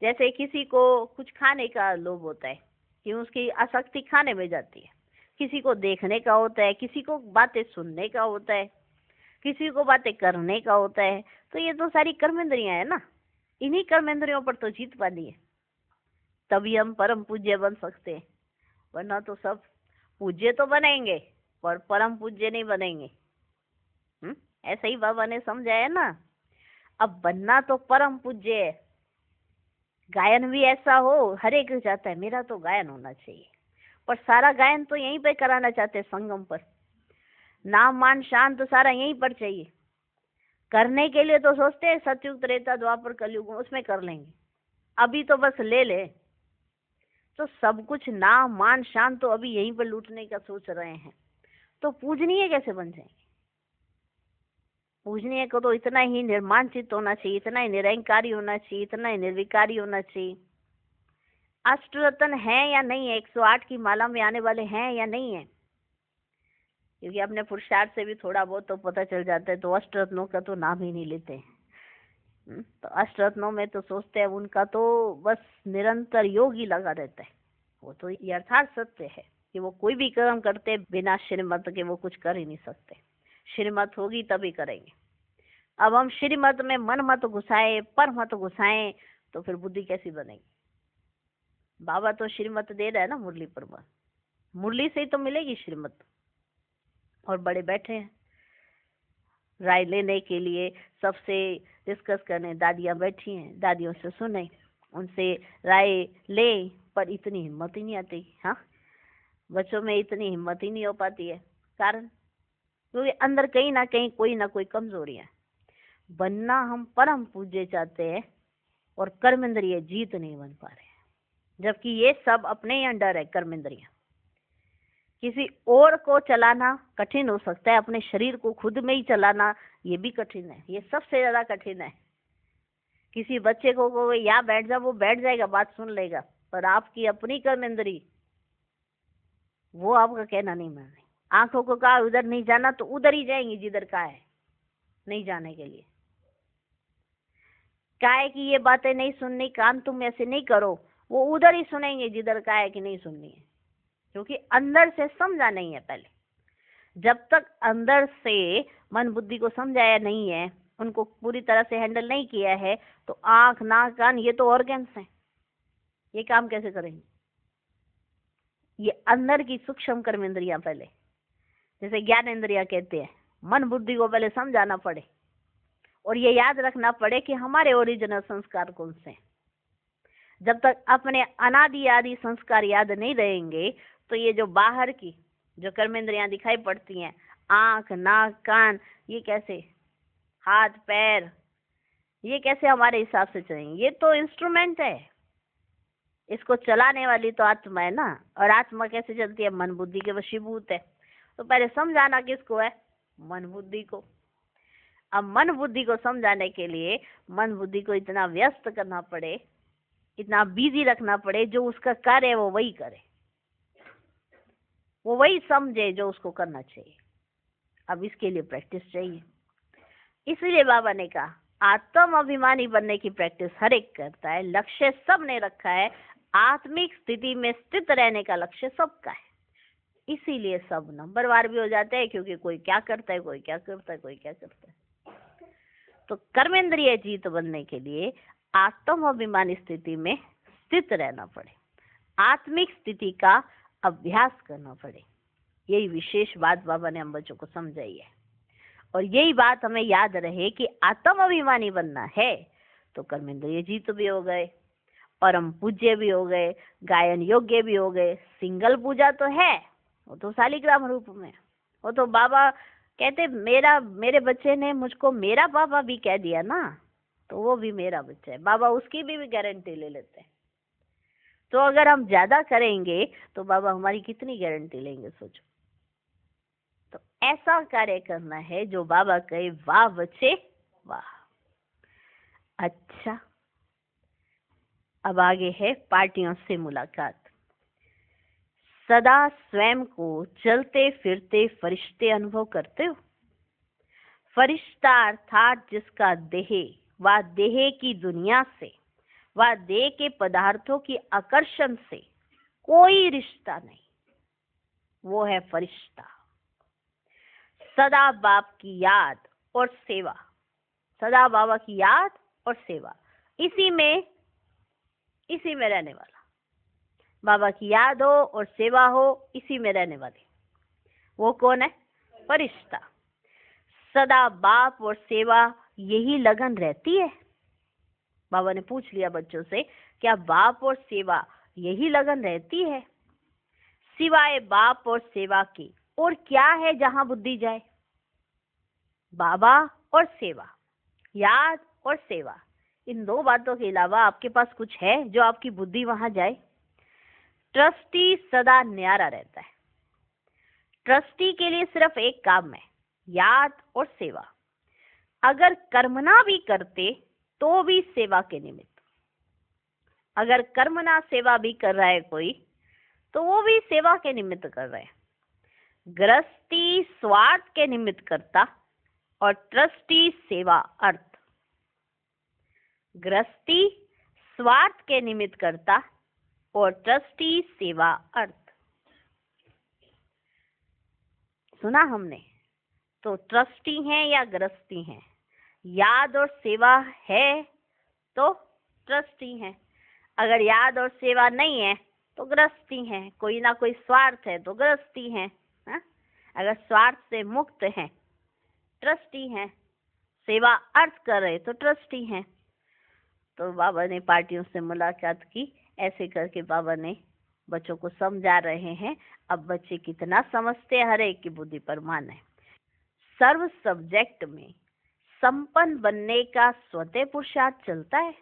जैसे किसी को कुछ खाने का लोभ होता है कि उसकी आसक्ति खाने में जाती है, किसी को देखने का होता है, किसी को बातें सुनने का होता है, किसी को बातें करने का होता है। तो ये तो सारी कर्मेंद्रियां है ना, इन्हीं कर्मेंद्रियों पर तो जीत पानी है, तभी हम परम पूज्य बन सकते हैं। वरना तो सब पूज्य तो बनेंगे पर परम पूज्य नहीं बनेंगे। ऐसा ही बाबा ने समझाया ना। अब बनना तो परम पूज्य है, गायन भी ऐसा हो, हर एक चाहता है मेरा तो गायन होना चाहिए, पर सारा गायन तो यहीं पे कराना चाहते हैं, संगम पर। नाम मान शांत तो सारा यहीं पर चाहिए। करने के लिए तो सोचते हैं सतयुग त्रेता द्वापर कलयुग उसमें कर लेंगे, अभी तो बस ले ले। तो सब कुछ नाम मान शांत तो अभी यहीं पर लूटने का सोच रहे हैं, तो पूजनीय कैसे बन जाएंगे? पूजनीय को तो इतना ही निर्माणचित होना चाहिए, इतना ही निरंकारी होना चाहिए, इतना ही निर्विकारी होना चाहिए। अष्टरत्न है या नहीं है, 108 की माला में आने वाले हैं या नहीं है? क्योंकि अपने पुरुषार्थ से भी थोड़ा बहुत तो पता चल जाता है। तो अष्टरत्नों का तो नाम ही नहीं लेते हैं। तो अष्टरत्नों में तो सोचते हैं उनका तो बस निरंतर योग ही लगा रहता है। वो तो यथार्थ सत्य है कि वो कोई भी कर्म करते बिना श्रीमत के वो कुछ कर ही नहीं सकते। श्रीमत होगी तभी करेंगे। अब हम श्रीमत में मन मत घुसाए, पर मत घुसाए, तो फिर बुद्धि कैसी बनेगी? बाबा तो श्रीमत दे रहा है ना मुरली पर, मुरली से ही तो मिलेगी श्रीमत। और बड़े बैठे हैं राय लेने के लिए, सबसे डिस्कस करने, दादियां बैठी हैं, दादियों से सुने, उनसे राय ले, पर इतनी हिम्मत ही नहीं आती। हाँ, बच्चों में इतनी हिम्मत ही नहीं हो पाती है। कारण क्योंकि अंदर कहीं ना कहीं कोई ना कोई कमजोरी है। बनना हम परम पूज्य चाहते हैं और कर्मेंद्रिय जीत नहीं बन पा रहे हैं, जबकि ये सब अपने ही अंडर है। कर्मेंद्रिय किसी और को चलाना कठिन हो सकता है, अपने शरीर को खुद में ही चलाना ये भी कठिन है, ये सबसे ज्यादा कठिन है। किसी बच्चे को यहाँ बैठ जा, वो बैठ जाएगा, बात सुन लेगा, पर आपकी अपनी कर्मेंद्री वो आपका कहना नहीं मान रही। आंखों को कहा उधर नहीं जाना तो उधर ही जाएंगी जिधर कहा है नहीं जाने के लिए। कहा है कि ये बातें नहीं सुननी, कान तुम ऐसे नहीं करो, वो उधर ही सुनेंगे जिधर कहा है कि नहीं सुननी है, क्योंकि अंदर से समझा नहीं है। पहले जब तक अंदर से मन बुद्धि को समझाया नहीं है, उनको पूरी तरह से हैंडल नहीं किया है, तो आंख नाक कान ये तो ऑर्गन्स हैं, ये काम कैसे करेंगे? ये अंदर की सूक्ष्म कर्मेंद्रियां पहले, जैसे ज्ञान इंद्रिया कहते हैं, मन बुद्धि को पहले समझाना पड़े और ये याद रखना पड़े कि हमारे ओरिजिनल संस्कार कौन से हैं। जब तक अपने अनादि आदि संस्कार याद नहीं रहेंगे, तो ये जो बाहर की जो कर्मेंद्रियां दिखाई पड़ती हैं, आंख नाक कान, ये कैसे, हाथ पैर, ये कैसे हमारे हिसाब से चलेंगे? ये तो इंस्ट्रूमेंट है, इसको चलाने वाली तो आत्मा है ना। और आत्मा कैसे चलती है? मन बुद्धि के वशीभूत है। तो पहले समझाना किसको है? मन बुद्धि को। अब मन बुद्धि को समझाने के लिए मन बुद्धि को इतना व्यस्त करना पड़े, इतना बिजी रखना पड़े, जो उसका कार्य है वो वही करे, वो वही समझे जो उसको करना चाहिए। अब इसके लिए प्रैक्टिस चाहिए। इसलिए बाबा ने कहा आत्म अभिमानी बनने की प्रैक्टिस हर एक करता है, लक्ष्य सबने रखा है, आत्मिक स्थिति में स्थित रहने का लक्ष्य सबका है। इसीलिए सब नंबरवार भी हो जाते हैं, क्योंकि कोई क्या करता है, कोई क्या करता है, कोई क्या करता है। तो कर्मेंद्रिय जीत बनने के लिए आत्म अभिमानी स्थिति में स्थित रहना पड़े, आत्मिक स्थिति का अभ्यास करना पड़े। यही विशेष बात बाबा ने हम बच्चों को समझाई है। और यही बात हमें याद रहे कि आत्म अभिमानी बनना है तो कर्मेंद्रिय जीत भी हो गए, परम पूज्य भी हो गए, गायन योग्य भी हो गए। सिंगल पूजा तो है, वो तो शालिग्राम रूप में, वो तो बाबा कहते मेरे बच्चे ने मुझको मेरा बाबा भी कह दिया ना, तो वो भी मेरा बच्चा है। बाबा उसकी भी गारंटी ले लेते हैं। तो अगर हम ज्यादा करेंगे तो बाबा हमारी कितनी गारंटी लेंगे, सोचो। तो ऐसा कार्य करना है जो बाबा कहे वाह बच्चे वाह। अच्छा, अब आगे है पार्टियों से मुलाकात। सदा स्वयं को चलते फिरते फरिश्ते अनुभव करते हो। फरिश्ता अर्थात जिसका देह व देह की दुनिया से व देह के पदार्थों की आकर्षण से कोई रिश्ता नहीं, वो है फरिश्ता। सदा बाप की याद और सेवा, सदा बाबा की याद और सेवा, इसी में रहने वाला। बाबा की याद हो और सेवा हो, इसी में रहने वाले, वो कौन है? फरिश्ता। सदा बाप और सेवा यही लगन रहती है। बाबा ने पूछ लिया बच्चों से, क्या बाप और सेवा यही लगन रहती है? सिवाय बाप और सेवा के और क्या है जहां बुद्धि जाए? बाबा और सेवा, याद और सेवा, इन दो बातों के अलावा आपके पास कुछ है जो आपकी बुद्धि वहां जाए? ट्रस्टी सदा न्यारा रहता है। ट्रस्टी के लिए सिर्फ एक काम है, याद और सेवा। अगर कर्मना भी करते तो भी सेवा के निमित्त। अगर कर्मना सेवा भी कर रहा है कोई तो वो भी सेवा के निमित्त कर रहे हैं। गृहस्थी स्वार्थ के निमित्त करता और ट्रस्टी सेवा अर्थ। गृहस्थी स्वार्थ के निमित्त करता और ट्रस्टी सेवा अर्थ। सुना हमने? तो ट्रस्टी हैं या गृहस्थी हैं? याद और सेवा है तो ट्रस्टी हैं, अगर याद और सेवा नहीं है तो गृहस्थी हैं। कोई ना कोई स्वार्थ है तो गृहस्थी हैं, अगर स्वार्थ से मुक्त हैं ट्रस्टी हैं, सेवा अर्थ कर रहे तो ट्रस्टी हैं। तो बाबा ने पार्टियों से मुलाकात की, ऐसे करके बाबा ने बच्चों को समझा रहे हैं। अब बच्चे कितना समझते हैं, हर एक की बुद्धि पर मान है। सर्व सब्जेक्ट में संपन्न बनने का स्वतः पुरुषार्थ चलता है।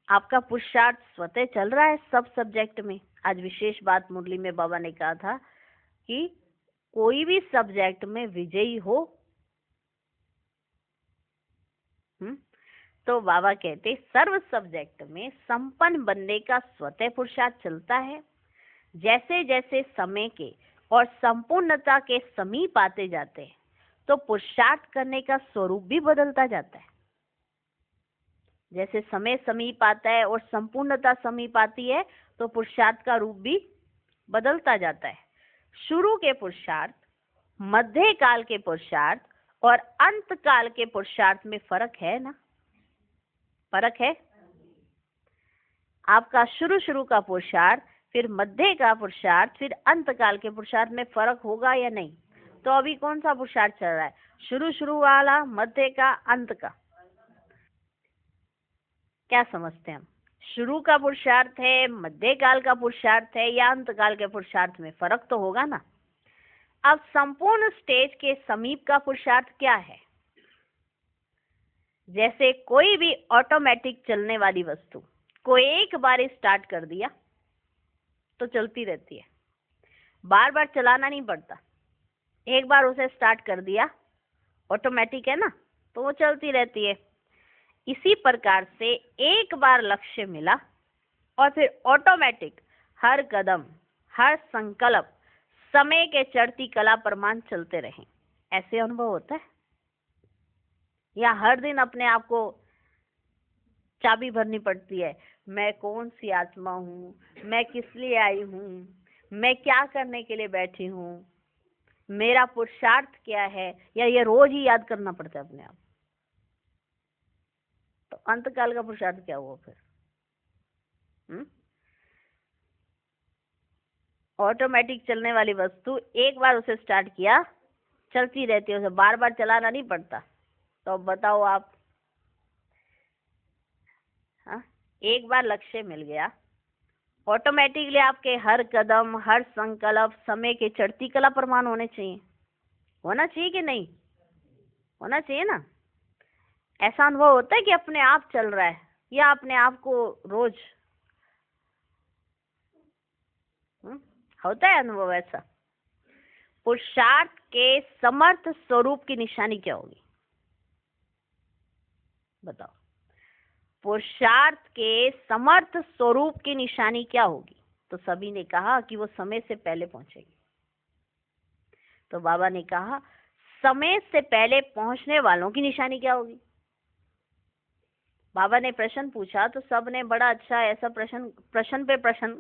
आपका पुरुषार्थ स्वतः चल रहा है सब सब्जेक्ट में। आज विशेष बात मुरली में बाबा ने कहा था कि कोई भी सब्जेक्ट में विजयी हो, तो बाबा कहते सर्व सब्जेक्ट में संपन्न बनने का स्वतः पुरुषार्थ चलता है। जैसे जैसे समय के और संपूर्णता के समीप आते जाते हैं तो पुरुषार्थ करने का स्वरूप भी बदलता जाता है। जैसे समय समीप आता है और संपूर्णता समीप आती है तो पुरुषार्थ का रूप भी बदलता जाता है। शुरू के पुरुषार्थ, मध्य काल के पुरुषार्थ और अंत काल के पुरुषार्थ में फर्क है ना? फर्क है। आपका शुरू का पुरुषार्थ, फिर मध्य का पुरुषार्थ, फिर अंत काल के पुरुषार्थ में फर्क होगा या नहीं? तो अभी कौन सा पुरुषार्थ चल रहा है? शुरू वाला, मध्य का, अंत का? क्या समझते हैं हम? शुरू का पुरुषार्थ है, मध्य काल का पुरुषार्थ है या अंत काल के पुरुषार्थ में फर्क तो होगा ना। अब संपूर्ण स्टेज के समीप का पुरुषार्थ क्या है? जैसे कोई भी ऑटोमेटिक चलने वाली वस्तु को एक बार स्टार्ट कर दिया तो चलती रहती है, बार बार चलाना नहीं पड़ता। एक बार उसे स्टार्ट कर दिया, ऑटोमेटिक है ना, तो वो चलती रहती है। इसी प्रकार से एक बार लक्ष्य मिला और फिर ऑटोमेटिक हर कदम, हर संकल्प समय के चढ़ती कला प्रमाण चलते रहें, ऐसे अनुभव होता है? या हर दिन अपने आप को चाबी भरनी पड़ती है, मैं कौन सी आत्मा हूँ, मैं किस लिए आई हूँ, मैं क्या करने के लिए बैठी हूँ, मेरा पुरुषार्थ क्या है? या ये रोज ही याद करना पड़ता है अपने आप? तो अंतकाल का पुरुषार्थ क्या हुआ फिर? ऑटोमेटिक चलने वाली वस्तु एक बार उसे स्टार्ट किया चलती रहती है, उसे बार बार चलाना नहीं पड़ता। तो अब बताओ आप, एक बार लक्ष्य मिल गया, ऑटोमेटिकली आपके हर कदम, हर संकल्प समय के चढ़ती कला प्रमाण होने चाहिए। होना चाहिए कि नहीं? होना चाहिए ना। ऐसा अनुभव होता है कि अपने आप चल रहा है, या अपने आप को रोज होता है अनुभव ऐसा? पुरुषार्थ के समर्थ स्वरूप की निशानी क्या होगी? बताओ, पुरुषार्थ के समर्थ स्वरूप की निशानी क्या होगी? तो सभी ने कहा कि वो समय से पहले पहुंचेगी। तो बाबा ने कहा समय से पहले पहुंचने वालों की निशानी क्या होगी? बाबा ने प्रश्न पूछा तो सब ने बड़ा अच्छा ऐसा प्रश्न पे प्रश्न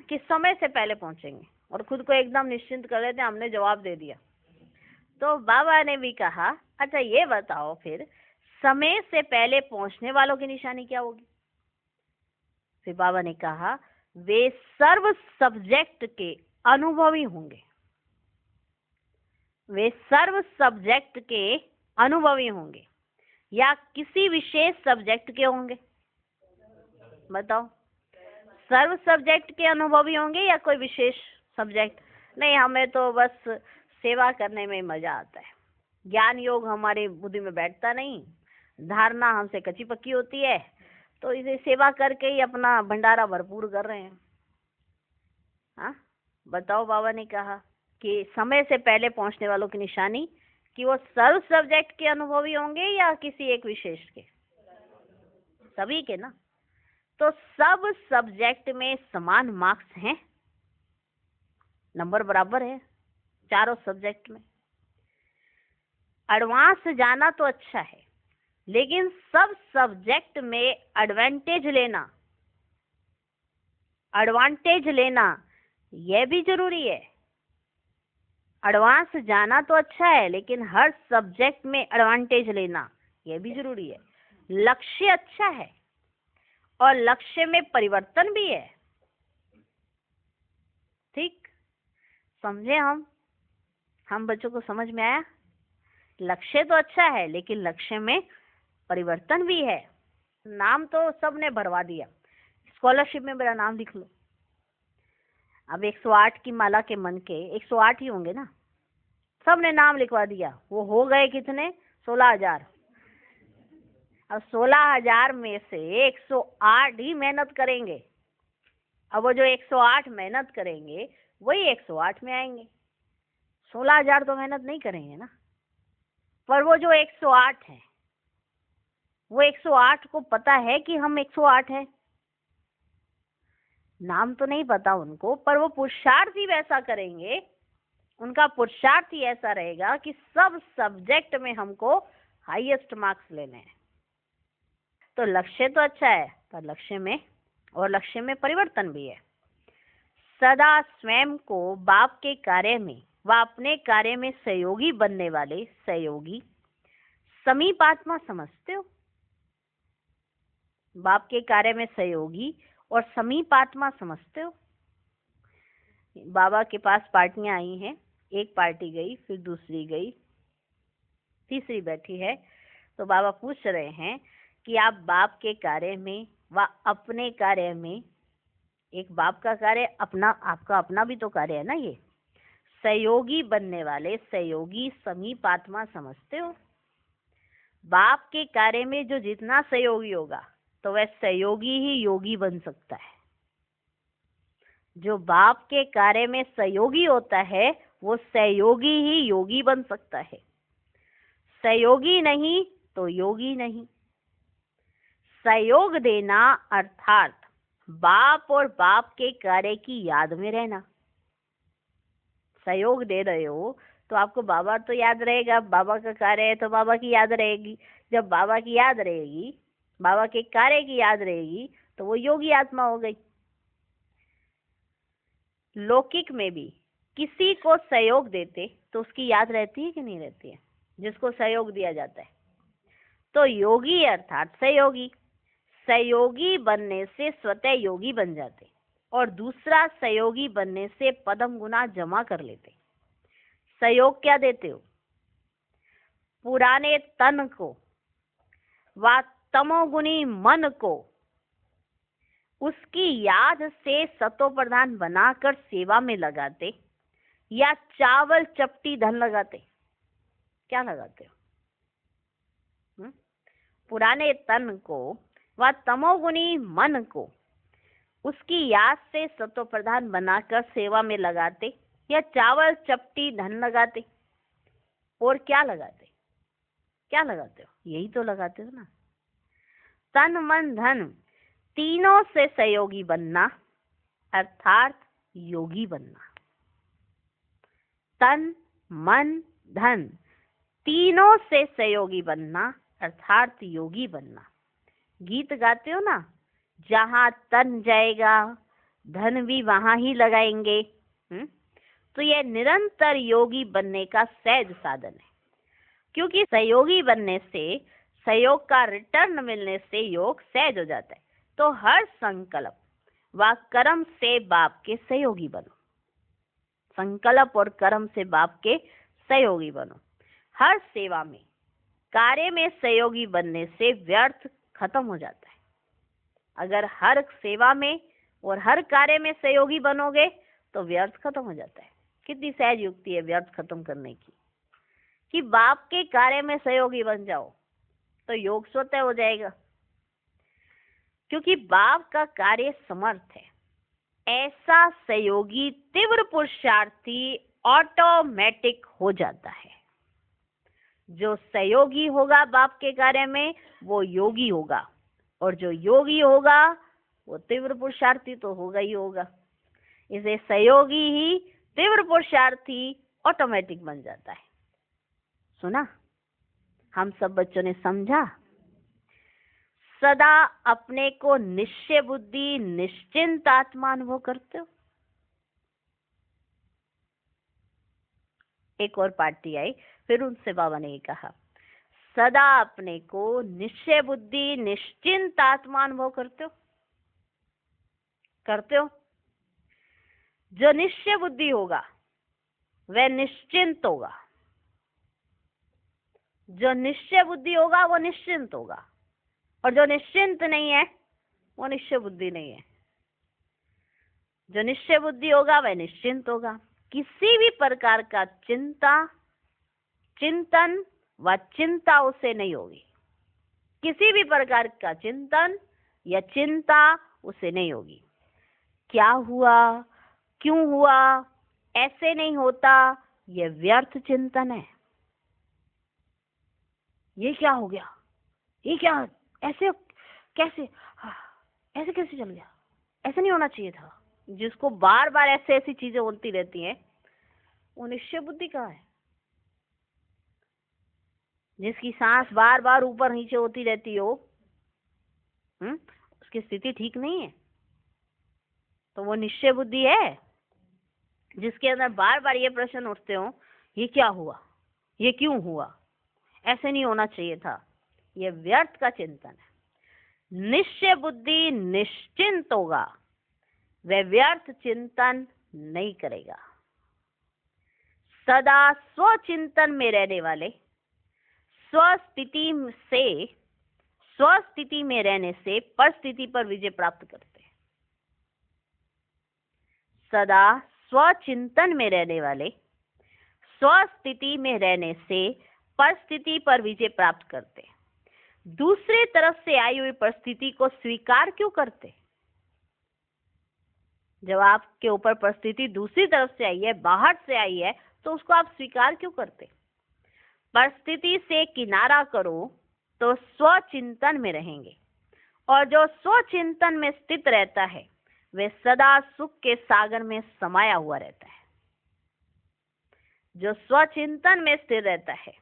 कि समय से पहले पहुंचेंगे, और खुद को एकदम निश्चिंत कर लेते, हमने जवाब दे दिया। तो बाबा ने भी कहा अच्छा ये बताओ फिर समय से पहले पहुंचने वालों की निशानी क्या होगी? फिर बाबा ने कहा वे सर्व सब्जेक्ट के अनुभवी होंगे। वे सर्व सब्जेक्ट के अनुभवी होंगे या किसी विशेष सब्जेक्ट के होंगे? बताओ, सर्व सब्जेक्ट के अनुभवी होंगे या कोई विशेष सब्जेक्ट? नहीं, हमें तो बस सेवा करने में मजा आता है, ज्ञान योग हमारी बुद्धि में बैठता नहीं, धारणा हमसे कच्ची पक्की होती है, तो इसे सेवा करके ही अपना भंडारा भरपूर कर रहे हैं। हाँ बताओ, बाबा ने कहा कि समय से पहले पहुंचने वालों की निशानी कि वो सर्व सब्जेक्ट के अनुभवी होंगे या किसी एक विशेष के? सभी के ना। तो सब सब्जेक्ट में समान मार्क्स हैं, नंबर बराबर है चारों सब्जेक्ट में। एडवांस जाना तो अच्छा है, लेकिन सब सब्जेक्ट में एडवांटेज लेना यह भी जरूरी है। एडवांस जाना तो अच्छा है, लेकिन हर सब्जेक्ट में एडवांटेज लेना यह भी जरूरी है। लक्ष्य अच्छा है और लक्ष्य में परिवर्तन भी है। ठीक समझे? हम बच्चों को समझ में आया? लक्ष्य तो अच्छा है, लेकिन लक्ष्य में परिवर्तन भी है। नाम तो सबने भरवा दिया, स्कॉलरशिप में मेरा नाम लिख लो। अब 108 की माला के मन के 108 ही होंगे ना, सबने नाम लिखवा दिया। वो हो गए कितने? 16,000। अब 16,000 में से 108 ही मेहनत करेंगे। अब वो जो 108 मेहनत करेंगे वही 108 में आएंगे। 16,000 तो मेहनत नहीं करेंगे ना। पर वो जो 108 है, वो 108 को पता है कि हम 108 हैं। नाम तो नहीं पता उनको, पर वो पुरुषार्थ ही वैसा करेंगे, उनका पुरुषार्थ ही ऐसा रहेगा कि सब सब्जेक्ट में हमको हाईएस्ट मार्क्स लेने हैं। तो लक्ष्य तो अच्छा है, पर लक्ष्य में परिवर्तन भी है। सदा स्वयं को बाप के कार्य में व अपने कार्य में सहयोगी बनने वाले सहयोगी समीपात्मा समझते हो? बाप के कार्य में सहयोगी और समीपात्मा समझते हो? बाबा के पास पार्टियां आई हैं, एक पार्टी गई, फिर दूसरी गई, तीसरी बैठी है। तो बाबा पूछ रहे हैं कि आप बाप के कार्य में व अपने कार्य में, एक बाप का कार्य अपना, आपका अपना भी तो कार्य है ना, ये सहयोगी बनने वाले सहयोगी समीपात्मा समझते हो? बाप के कार्य में जो जितना सहयोगी होगा तो वह सहयोगी ही योगी बन सकता है। जो बाप के कार्य में सहयोगी होता है वो सहयोगी ही योगी बन सकता है। सहयोगी नहीं तो योगी नहीं। सहयोग देना अर्थात बाप और बाप के कार्य की याद में रहना। सहयोग दे रहे हो तो आपको बाबा तो याद रहेगा, बाबा का कार्य है तो बाबा की याद रहेगी। जब बाबा की याद रहेगी, बाबा के कार्य की याद रहेगी, तो वो योगी आत्मा हो गई। लौकिक में भी किसी को सहयोग देते तो उसकी याद रहती है कि नहीं रहती है? जिसको सहयोग दिया जाता है तो योगी अर्थात सहयोगी। सहयोगी बनने से स्वतः योगी बन जाते और दूसरा सहयोगी बनने से पदम गुना जमा कर लेते। सहयोग क्या देते हो? पुराने तन को व तमोगुनी मन को उसकी याद से सतो प्रधान बनाकर सेवा में लगाते या चावल चपटी धन लगाते? क्या लगाते हो? पुराने तन को व तमोगुनी मन को उसकी याद से सतो प्रधान बनाकर सेवा में लगाते या चावल चपटी धन लगाते? और क्या लगाते? क्या लगाते हो? यही तो लगाते हो ना। तन मन धन तीनों से सहयोगी बनना अर्थात योगी बनना। तन मन धन तीनों से सहयोगी बनना अर्थात योगी बनना। गीत गाते हो ना, जहां तन जाएगा धन भी वहां ही लगाएंगे। तो यह निरंतर योगी बनने का सहज साधन है, क्योंकि सहयोगी बनने से, सहयोग का रिटर्न मिलने से योग सहज हो जाता है। तो हर संकल्प व कर्म से बाप के सहयोगी बनो। संकल्प और कर्म से बाप के सहयोगी बनो। हर सेवा में, कार्य में सहयोगी बनने से व्यर्थ खत्म हो जाता है। अगर हर सेवा में और हर कार्य में सहयोगी बनोगे तो व्यर्थ खत्म हो जाता है। कितनी सहज युक्ति है व्यर्थ खत्म करने की, कि बाप के कार्य में सहयोगी बन जाओ तो योग स्वतः हो जाएगा, क्योंकि बाप का कार्य समर्थ है। ऐसा सहयोगी तीव्र पुरुषार्थी ऑटोमेटिक हो जाता है। जो सहयोगी होगा बाप के कार्य में वो योगी होगा, और जो योगी होगा वो तीव्र पुरुषार्थी तो होगा ही होगा। इसे सहयोगी ही तीव्र पुरुषार्थी ऑटोमेटिक बन जाता है। सुना? हम सब बच्चों ने समझा? सदा अपने को निश्चय बुद्धि निश्चिंत आत्मा अनुभव करते हो। एक और पार्टी आई, फिर उनसे बाबा ने कहा, सदा अपने को निश्चय बुद्धि निश्चिंत आत्मा अनुभव करते हो? करते हो? जो निश्चय बुद्धि होगा वह निश्चिंत होगा। जो निश्चय बुद्धि होगा वो निश्चिंत होगा, और जो निश्चिंत नहीं है वो निश्चय बुद्धि नहीं है। जो निश्चय बुद्धि होगा वह निश्चिंत होगा। किसी भी प्रकार का चिंतन व चिंता उसे नहीं होगी। किसी भी प्रकार का चिंतन या चिंता उसे नहीं होगी। क्या हुआ, क्यों हुआ, ऐसे नहीं होता, यह व्यर्थ चिंतन है। ये क्या हो गया, ये क्या, ऐसे कैसे, ऐसे कैसे चल गया, ऐसा नहीं होना चाहिए था। जिसको बार बार ऐसे ऐसी चीजें होती रहती हैं वो निश्चय बुद्धि कहाँ है? जिसकी सांस बार बार ऊपर नीचे होती रहती हो, उसकी स्थिति ठीक नहीं है, तो वो निश्चय बुद्धि है? जिसके अंदर बार बार ये प्रश्न उठते हो, ये क्या हुआ, ये क्यों हुआ, ऐसे नहीं होना चाहिए था, ये व्यर्थ का चिंतन है। निश्चय बुद्धि निश्चिंत होगा, वह व्यर्थ चिंतन नहीं करेगा। सदा स्वचिंतन में रहने वाले, स्वस्थिति में रहने से परिस्थिति पर विजय प्राप्त करते हैं। सदा स्वचिंतन में रहने वाले स्वस्थिति में रहने से परिस्थिति पर विजय प्राप्त करते हैं। दूसरे तरफ से आई हुई परिस्थिति को स्वीकार क्यों करते? जब आपके ऊपर परिस्थिति दूसरी तरफ से आई है, बाहर से आई है, तो उसको आप स्वीकार क्यों करते? परिस्थिति से किनारा करो तो स्वचिंतन में रहेंगे, और जो स्वचिंतन में स्थित रहता है वह सदा सुख के सागर में समाया हुआ रहता है। जो स्वचिंतन में स्थिर रहता है,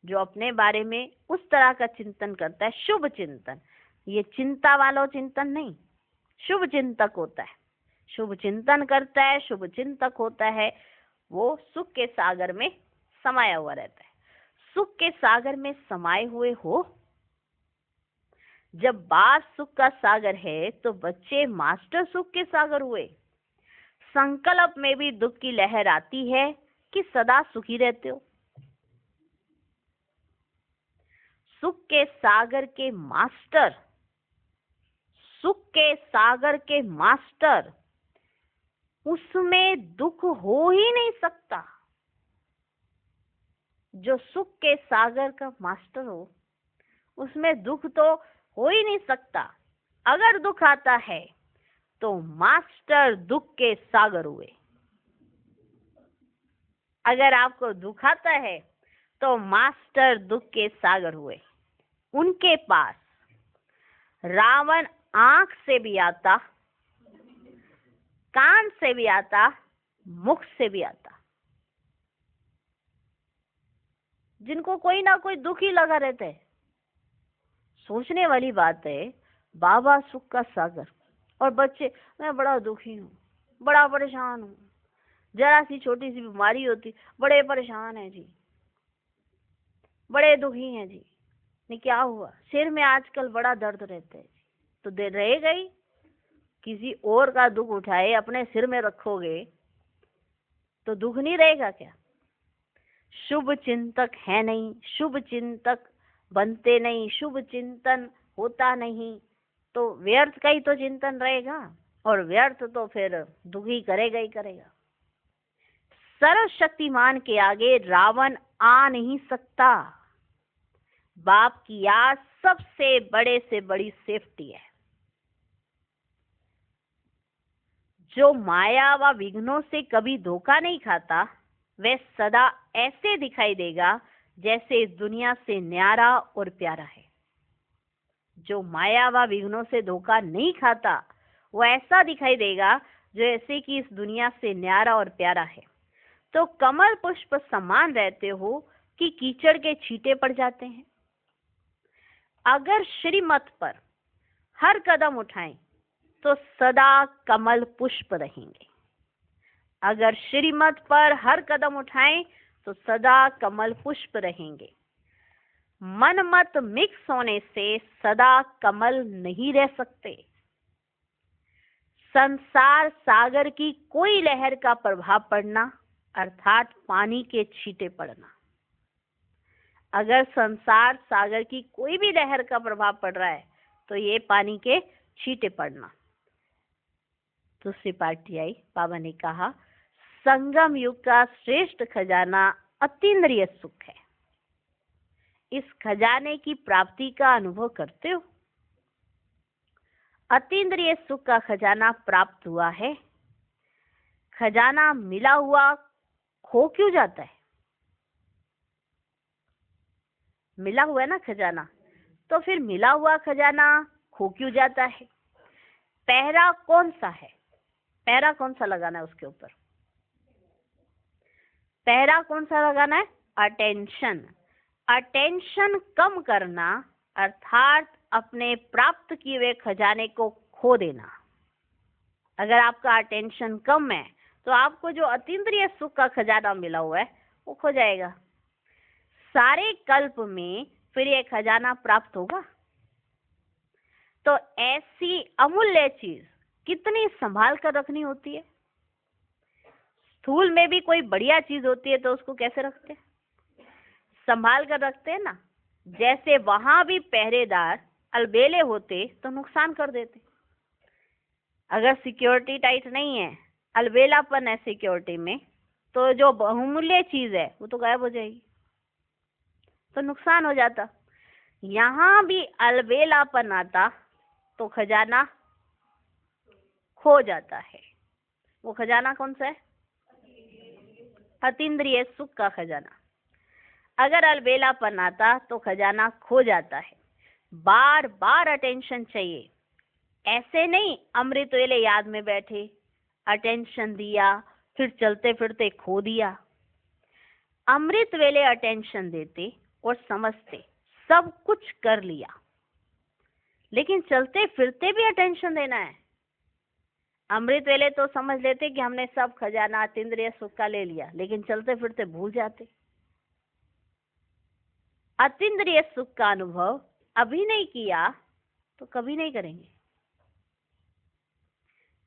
जो अपने बारे में उस तरह का चिंतन करता है, शुभ चिंतन, ये चिंता वाला चिंतन नहीं, शुभ चिंतक होता है, शुभ चिंतन करता है, शुभ चिंतक होता है, वो सुख के सागर में समाया हुआ रहता है। सुख के सागर में समाये हुए हो। जब बाप सुख का सागर है तो बच्चे मास्टर सुख के सागर हुए। संकल्प में भी दुख की लहर आती है कि सदा सुखी रहते हो। सुख के सागर के मास्टर, सुख के सागर के मास्टर, उसमें दुख हो ही नहीं सकता। जो सुख के सागर का मास्टर हो उसमें दुख तो हो ही नहीं सकता। अगर दुख आता है तो मास्टर दुख के सागर हुए। अगर आपको दुख आता है तो मास्टर दुख के सागर हुए। उनके पास रावण आंख से भी आता, कान से भी आता, मुख से भी आता। जिनको कोई ना कोई दुख ही लगा रहता है। सोचने वाली बात है, बाबा सुख का सागर और बच्चे मैं बड़ा दुखी हूँ, बड़ा परेशान हूँ, जरा सी छोटी सी बीमारी होती बड़े परेशान है जी, बड़े दुखी हैं जी। नहीं क्या हुआ? सिर में आजकल बड़ा दर्द रहता है जी। तो दे रहेगा ही। किसी और का दुख उठाए अपने सिर में रखोगे तो दुख नहीं रहेगा क्या? शुभ चिंतक है नहीं, शुभ चिंतक बनते नहीं, शुभ चिंतन होता नहीं, तो व्यर्थ का ही तो चिंतन रहेगा, और व्यर्थ तो फिर दुखी करेगा ही करेगा। सर्वशक्तिमान के आगे रावण आ नहीं सकता। बाप की याद सबसे बड़े से बड़ी सेफ्टी है। जो माया व विघ्नों से कभी धोखा नहीं खाता, वह सदा ऐसे दिखाई देगा जैसे इस दुनिया से न्यारा और प्यारा है। जो माया व विघ्नों से धोखा नहीं खाता, वो ऐसा दिखाई देगा जैसे कि इस दुनिया से न्यारा और प्यारा है। तो कमल पुष्प समान रहते हो कि कीचड़ के छींटे पड़ जाते हैं। अगर श्रीमत पर हर कदम उठाएं तो सदा कमल पुष्प रहेंगे। अगर श्रीमत पर हर कदम उठाएं तो सदा कमल पुष्प रहेंगे। मन मत मिक्स होने से सदा कमल नहीं रह सकते। संसार सागर की कोई लहर का प्रभाव पड़ना अर्थात पानी के छींटे पड़ना। अगर संसार सागर की कोई भी लहर का प्रभाव पड़ रहा है तो ये पानी के छींटे पड़ना। दूसरी पार्टी आई, बाबा ने कहा संगम युग का श्रेष्ठ खजाना अतीन्द्रिय सुख है। इस खजाने की प्राप्ति का अनुभव करते हो? अतीन्द्रिय सुख का खजाना प्राप्त हुआ है। खजाना मिला हुआ खो क्यों जाता है? मिला हुआ है ना खजाना, तो फिर मिला हुआ खजाना खो क्यों जाता है? पहरा कौन सा है? पहरा कौन सा लगाना है उसके ऊपर? पहरा कौन सा लगाना है? अटेंशन। अटेंशन कम करना अर्थात अपने प्राप्त किए हुए खजाने को खो देना। अगर आपका अटेंशन कम है तो आपको जो अतीन्द्रिय सुख का खजाना मिला हुआ है वो खो जाएगा। सारे कल्प में फिर ये खजाना प्राप्त होगा? तो ऐसी अमूल्य चीज कितनी संभाल कर रखनी होती है। स्थूल में भी कोई बढ़िया चीज होती है तो उसको कैसे रखते हैं? संभाल कर रखते हैं ना। जैसे वहां भी पहरेदार अलबेले होते तो नुकसान कर देते। अगर सिक्योरिटी टाइट नहीं है, अलबेलापन है सिक्योरिटी में, तो जो बहुमूल्य चीज है वो तो गायब हो जाएगी, तो नुकसान हो जाता। यहां भी अलबेलापन आता तो खजाना खो जाता है। वो खजाना कौन सा है? अतीन्द्रिय सुख का खजाना। अगर अलबेलापन आता तो खजाना खो जाता है। बार बार अटेंशन चाहिए। ऐसे नहीं अमृत वेले याद में बैठे, अटेंशन दिया, फिर चलते फिरते खो दिया। अमृत वेले अटेंशन देते और समझते सब कुछ कर लिया, लेकिन चलते फिरते भी अटेंशन देना है। अमृत वेले तो समझ लेते कि हमने सब खजाना अतीन्द्रिय सुख का ले लिया, लेकिन चलते फिरते भूल जाते। अतीन्द्रिय सुख का अनुभव अभी नहीं किया तो कभी नहीं करेंगे।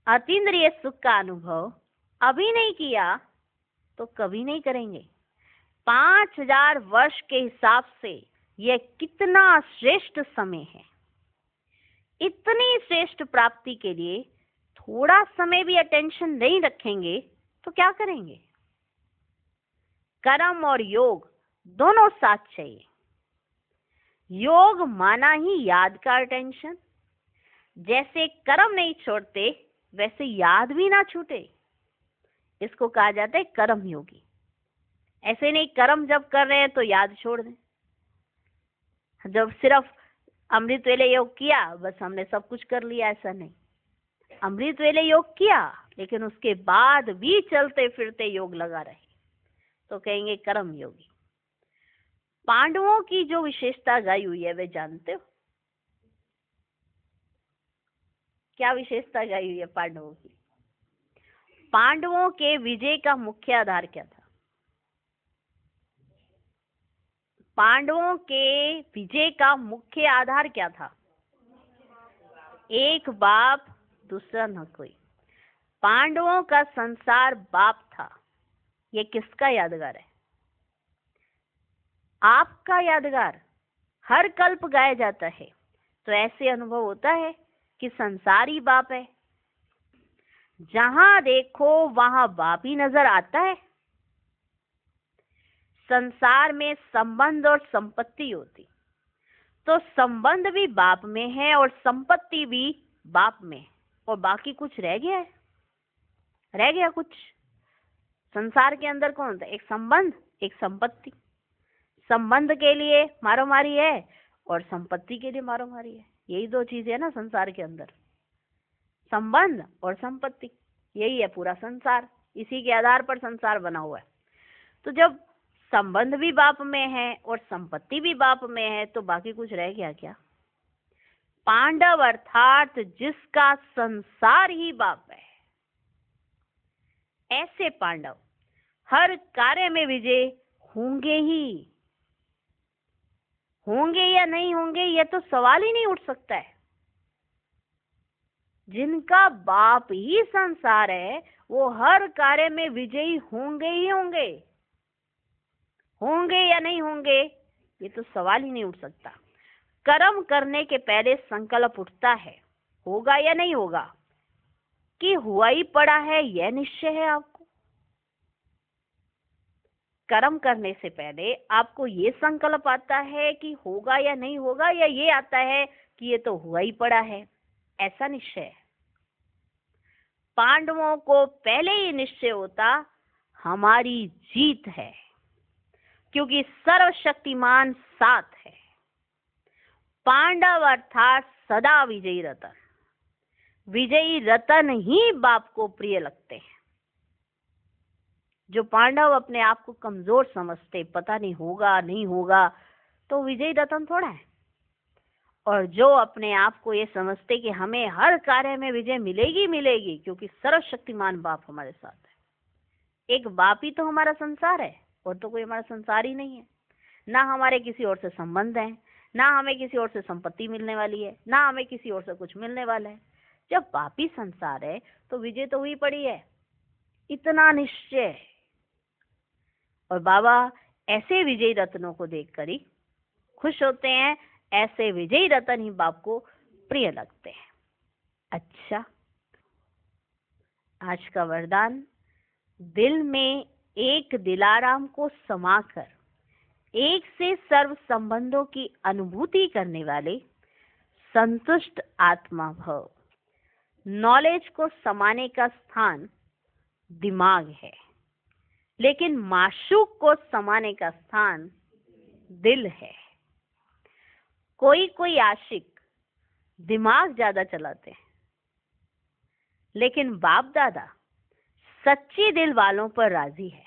अतीन्द्रिय सुख का अनुभव अभी नहीं किया तो कभी नहीं करेंगे। 5000 वर्ष के हिसाब से यह कितना श्रेष्ठ समय है। इतनी श्रेष्ठ प्राप्ति के लिए थोड़ा समय भी अटेंशन नहीं रखेंगे तो क्या करेंगे? कर्म और योग दोनों साथ चाहिए। योग माना ही याद का अटेंशन। जैसे कर्म नहीं छोड़ते वैसे याद भी ना छूटे, इसको कहा जाता है कर्म योगी। ऐसे नहीं कर्म जब कर रहे हैं तो याद छोड़ दें। जब सिर्फ अमृत वेले योग किया बस हमने सब कुछ कर लिया, ऐसा नहीं। अमृत वेले योग किया लेकिन उसके बाद भी चलते फिरते योग लगा रहे तो कहेंगे कर्म योगी। पांडवों की जो विशेषता गाई हुई है वे जानते हो? क्या विशेषता गाई हुई है पांडवों की? पांडवों के विजय का मुख्य आधार क्या था? पांडवों के विजय का मुख्य आधार क्या था? एक बाप, दूसरा न कोई। पांडवों का संसार बाप था। ये किसका यादगार है? आपका यादगार। हर कल्प गाया जाता है तो ऐसे अनुभव होता है कि संसार ही बाप है। जहां देखो वहां बाप ही नजर आता है। संसार में संबंध और संपत्ति होती तो संबंध भी बाप में है और संपत्ति भी बाप में, और बाकी कुछ रह गया है? रह गया कुछ? संसार के अंदर कौन होता है? एक संबंध, एक संपत्ति। संबंध के लिए मारोमारी है और संपत्ति के लिए मारोमारी है। यही दो चीजें है ना संसार के अंदर, संबंध और संपत्ति। यही है पूरा संसार, इसी के आधार पर संसार बना हुआ है। तो जब संबंध भी बाप में है और संपत्ति भी बाप में है तो बाकी कुछ रह गया क्या? पांडव अर्थात जिसका संसार ही बाप है, ऐसे पांडव हर कार्य में विजय होंगे ही। होंगे या नहीं होंगे यह तो सवाल ही नहीं उठ सकता है। जिनका बाप ही संसार है वो हर कार्य में विजयी होंगे ही होंगे। होंगे या नहीं होंगे ये तो सवाल ही नहीं उठ सकता। कर्म करने के पहले संकल्प उठता है, होगा या नहीं होगा, कि हुआ ही पड़ा है यह निश्चय है आपको। कर्म करने से पहले आपको ये संकल्प आता है कि होगा या नहीं होगा, या ये आता है कि ये तो हुआ ही पड़ा है, ऐसा निश्चय है। पांडवों को पहले ही निश्चय होता हमारी जीत है, क्योंकि सर्वशक्तिमान साथ है। पांडव अर्थात सदा विजयी रतन। विजयी रतन ही बाप को प्रिय लगते हैं। जो पांडव अपने आप को कमजोर समझते, पता नहीं होगा नहीं होगा, तो विजयी रतन थोड़ा है। और जो अपने आप को ये समझते कि हमें हर कार्य में विजय मिलेगी मिलेगी क्योंकि सर्वशक्तिमान बाप हमारे साथ है। एक बाप ही तो हमारा संसार है, और तो कोई हमारा संसार ही नहीं है। ना हमारे किसी और से संबंध है, ना हमें किसी और से संपत्ति मिलने वाली है, ना हमें किसी और से कुछ मिलने वाला है। जब बाप ही संसार है तो विजय तो हुई पड़ी है, इतना निश्चय है। और बाबा ऐसे विजयी रत्नों को देखकर ही खुश होते हैं। ऐसे विजयी रतन ही बाप को प्रिय लगते हैं। अच्छा, आज का वरदान, दिल में एक दिलाराम को समाकर एक से सर्व संबंधों की अनुभूति करने वाले संतुष्ट आत्मा भव। नॉलेज को समाने का स्थान दिमाग है, लेकिन माशूक को समाने का स्थान दिल है। कोई कोई आशिक दिमाग ज्यादा चलाते हैं, लेकिन बाप दादा सच्चे दिल वालों पर राजी है।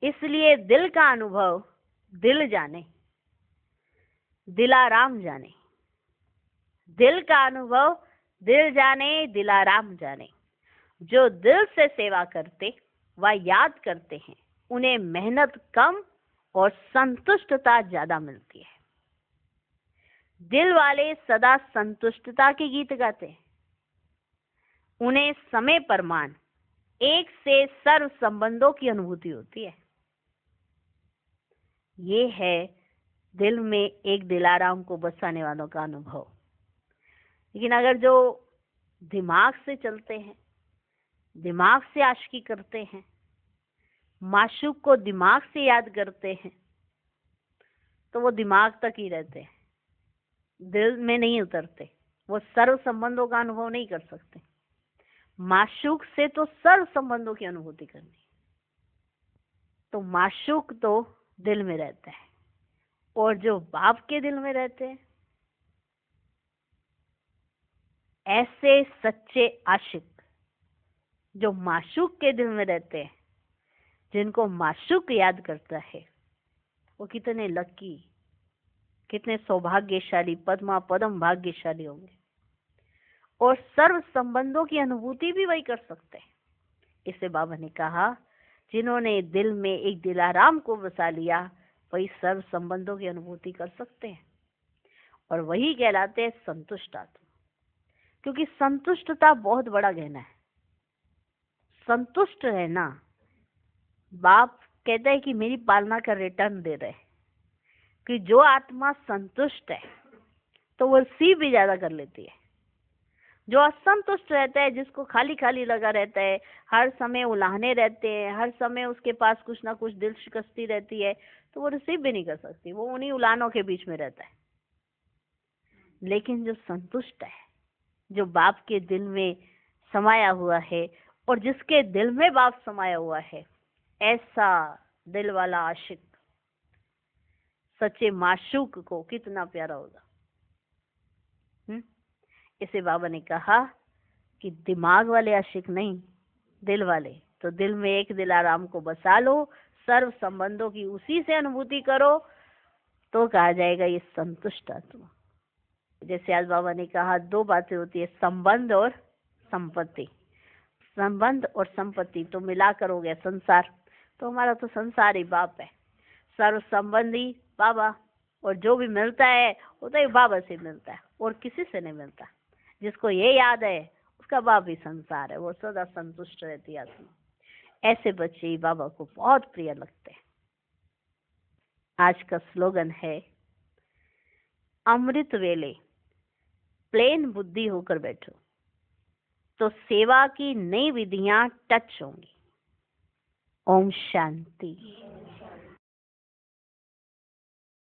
इसलिए दिल का अनुभव दिल जाने, दिलाराम जाने। दिल का अनुभव दिल जाने, दिलाराम जाने। जो दिल से सेवा करते व याद करते हैं उन्हें मेहनत कम और संतुष्टता ज्यादा मिलती है। दिल वाले सदा संतुष्टता के गीत गाते हैं। उन्हें समय पर मान एक से सर्व संबंधों की अनुभूति होती है। ये है दिल में एक दिलाराम को बसाने वालों का अनुभव। लेकिन अगर जो दिमाग से चलते हैं, दिमाग से आशिकी करते हैं, माशूक को दिमाग से याद करते हैं, तो वो दिमाग तक ही रहते हैं, दिल में नहीं उतरते। वो सर्व संबंधों का अनुभव नहीं कर सकते। माशूक से तो सर्व संबंधों की अनुभूति करनी। तो माशूक तो दिल में रहता है, और जो बाप के दिल में रहते हैं, ऐसे सच्चे आशिक जो माशूक के दिल में रहते हैं, जिनको माशूक याद करता है, वो कितने लकी, कितने सौभाग्यशाली, पद्मा पदम भाग्यशाली होंगे। और सर्व संबंधों की अनुभूति भी वही कर सकते हैं। इसे बाबा ने कहा, जिन्होंने दिल में एक दिलाराम को बसा लिया, वही सर्व संबंधों की अनुभूति कर सकते हैं, और वही कहलाते हैं संतुष्ट आत्मा। क्योंकि संतुष्टता बहुत बड़ा गहना है। संतुष्ट रहना, बाप कहता है कि मेरी पालना का रिटर्न दे रहे, कि जो आत्मा संतुष्ट है तो वो रिसीव भी ज्यादा कर लेती है। जो असंतुष्ट रहता है, जिसको खाली खाली लगा रहता है, हर समय उलाहने रहते हैं, हर समय उसके पास कुछ ना कुछ दिल शिकस्ती रहती है, तो वो रिसीव भी नहीं कर सकती, वो उन्हीं उलाहनों के बीच में रहता है। लेकिन जो संतुष्ट है, जो बाप के दिल में समाया हुआ है, और जिसके दिल में बाप समाया हुआ है, ऐसा दिल वाला आशिक सच्चे माशूक को कितना प्यारा होगा। इसे बाबा ने कहा कि दिमाग वाले आशिक नहीं, दिल वाले। तो दिल में एक दिलाराम को बसा लो, सर्व संबंधों की उसी से अनुभूति करो, तो कहा जाएगा ये संतुष्ट आत्मा। जैसे आज बाबा ने कहा, दो बातें होती है, संबंध और संपत्ति। संबंध और संपत्ति तो मिलाकर हो गया संसार। तो हमारा तो संसार ही बाप है, सर्व संबंधी बाबा, और जो भी मिलता है वो तो बाबा से मिलता है, और किसी से नहीं मिलता। जिसको ये याद है उसका बाप ही संसार है, वो सदा संतुष्ट रहती आत्मा। ऐसे बच्चे ही बाबा को बहुत प्रिय लगते हैं। आज का स्लोगन है, अमृत वेले प्लेन बुद्धि होकर बैठो तो सेवा की नई विधियां टच होंगी। ओम शांति।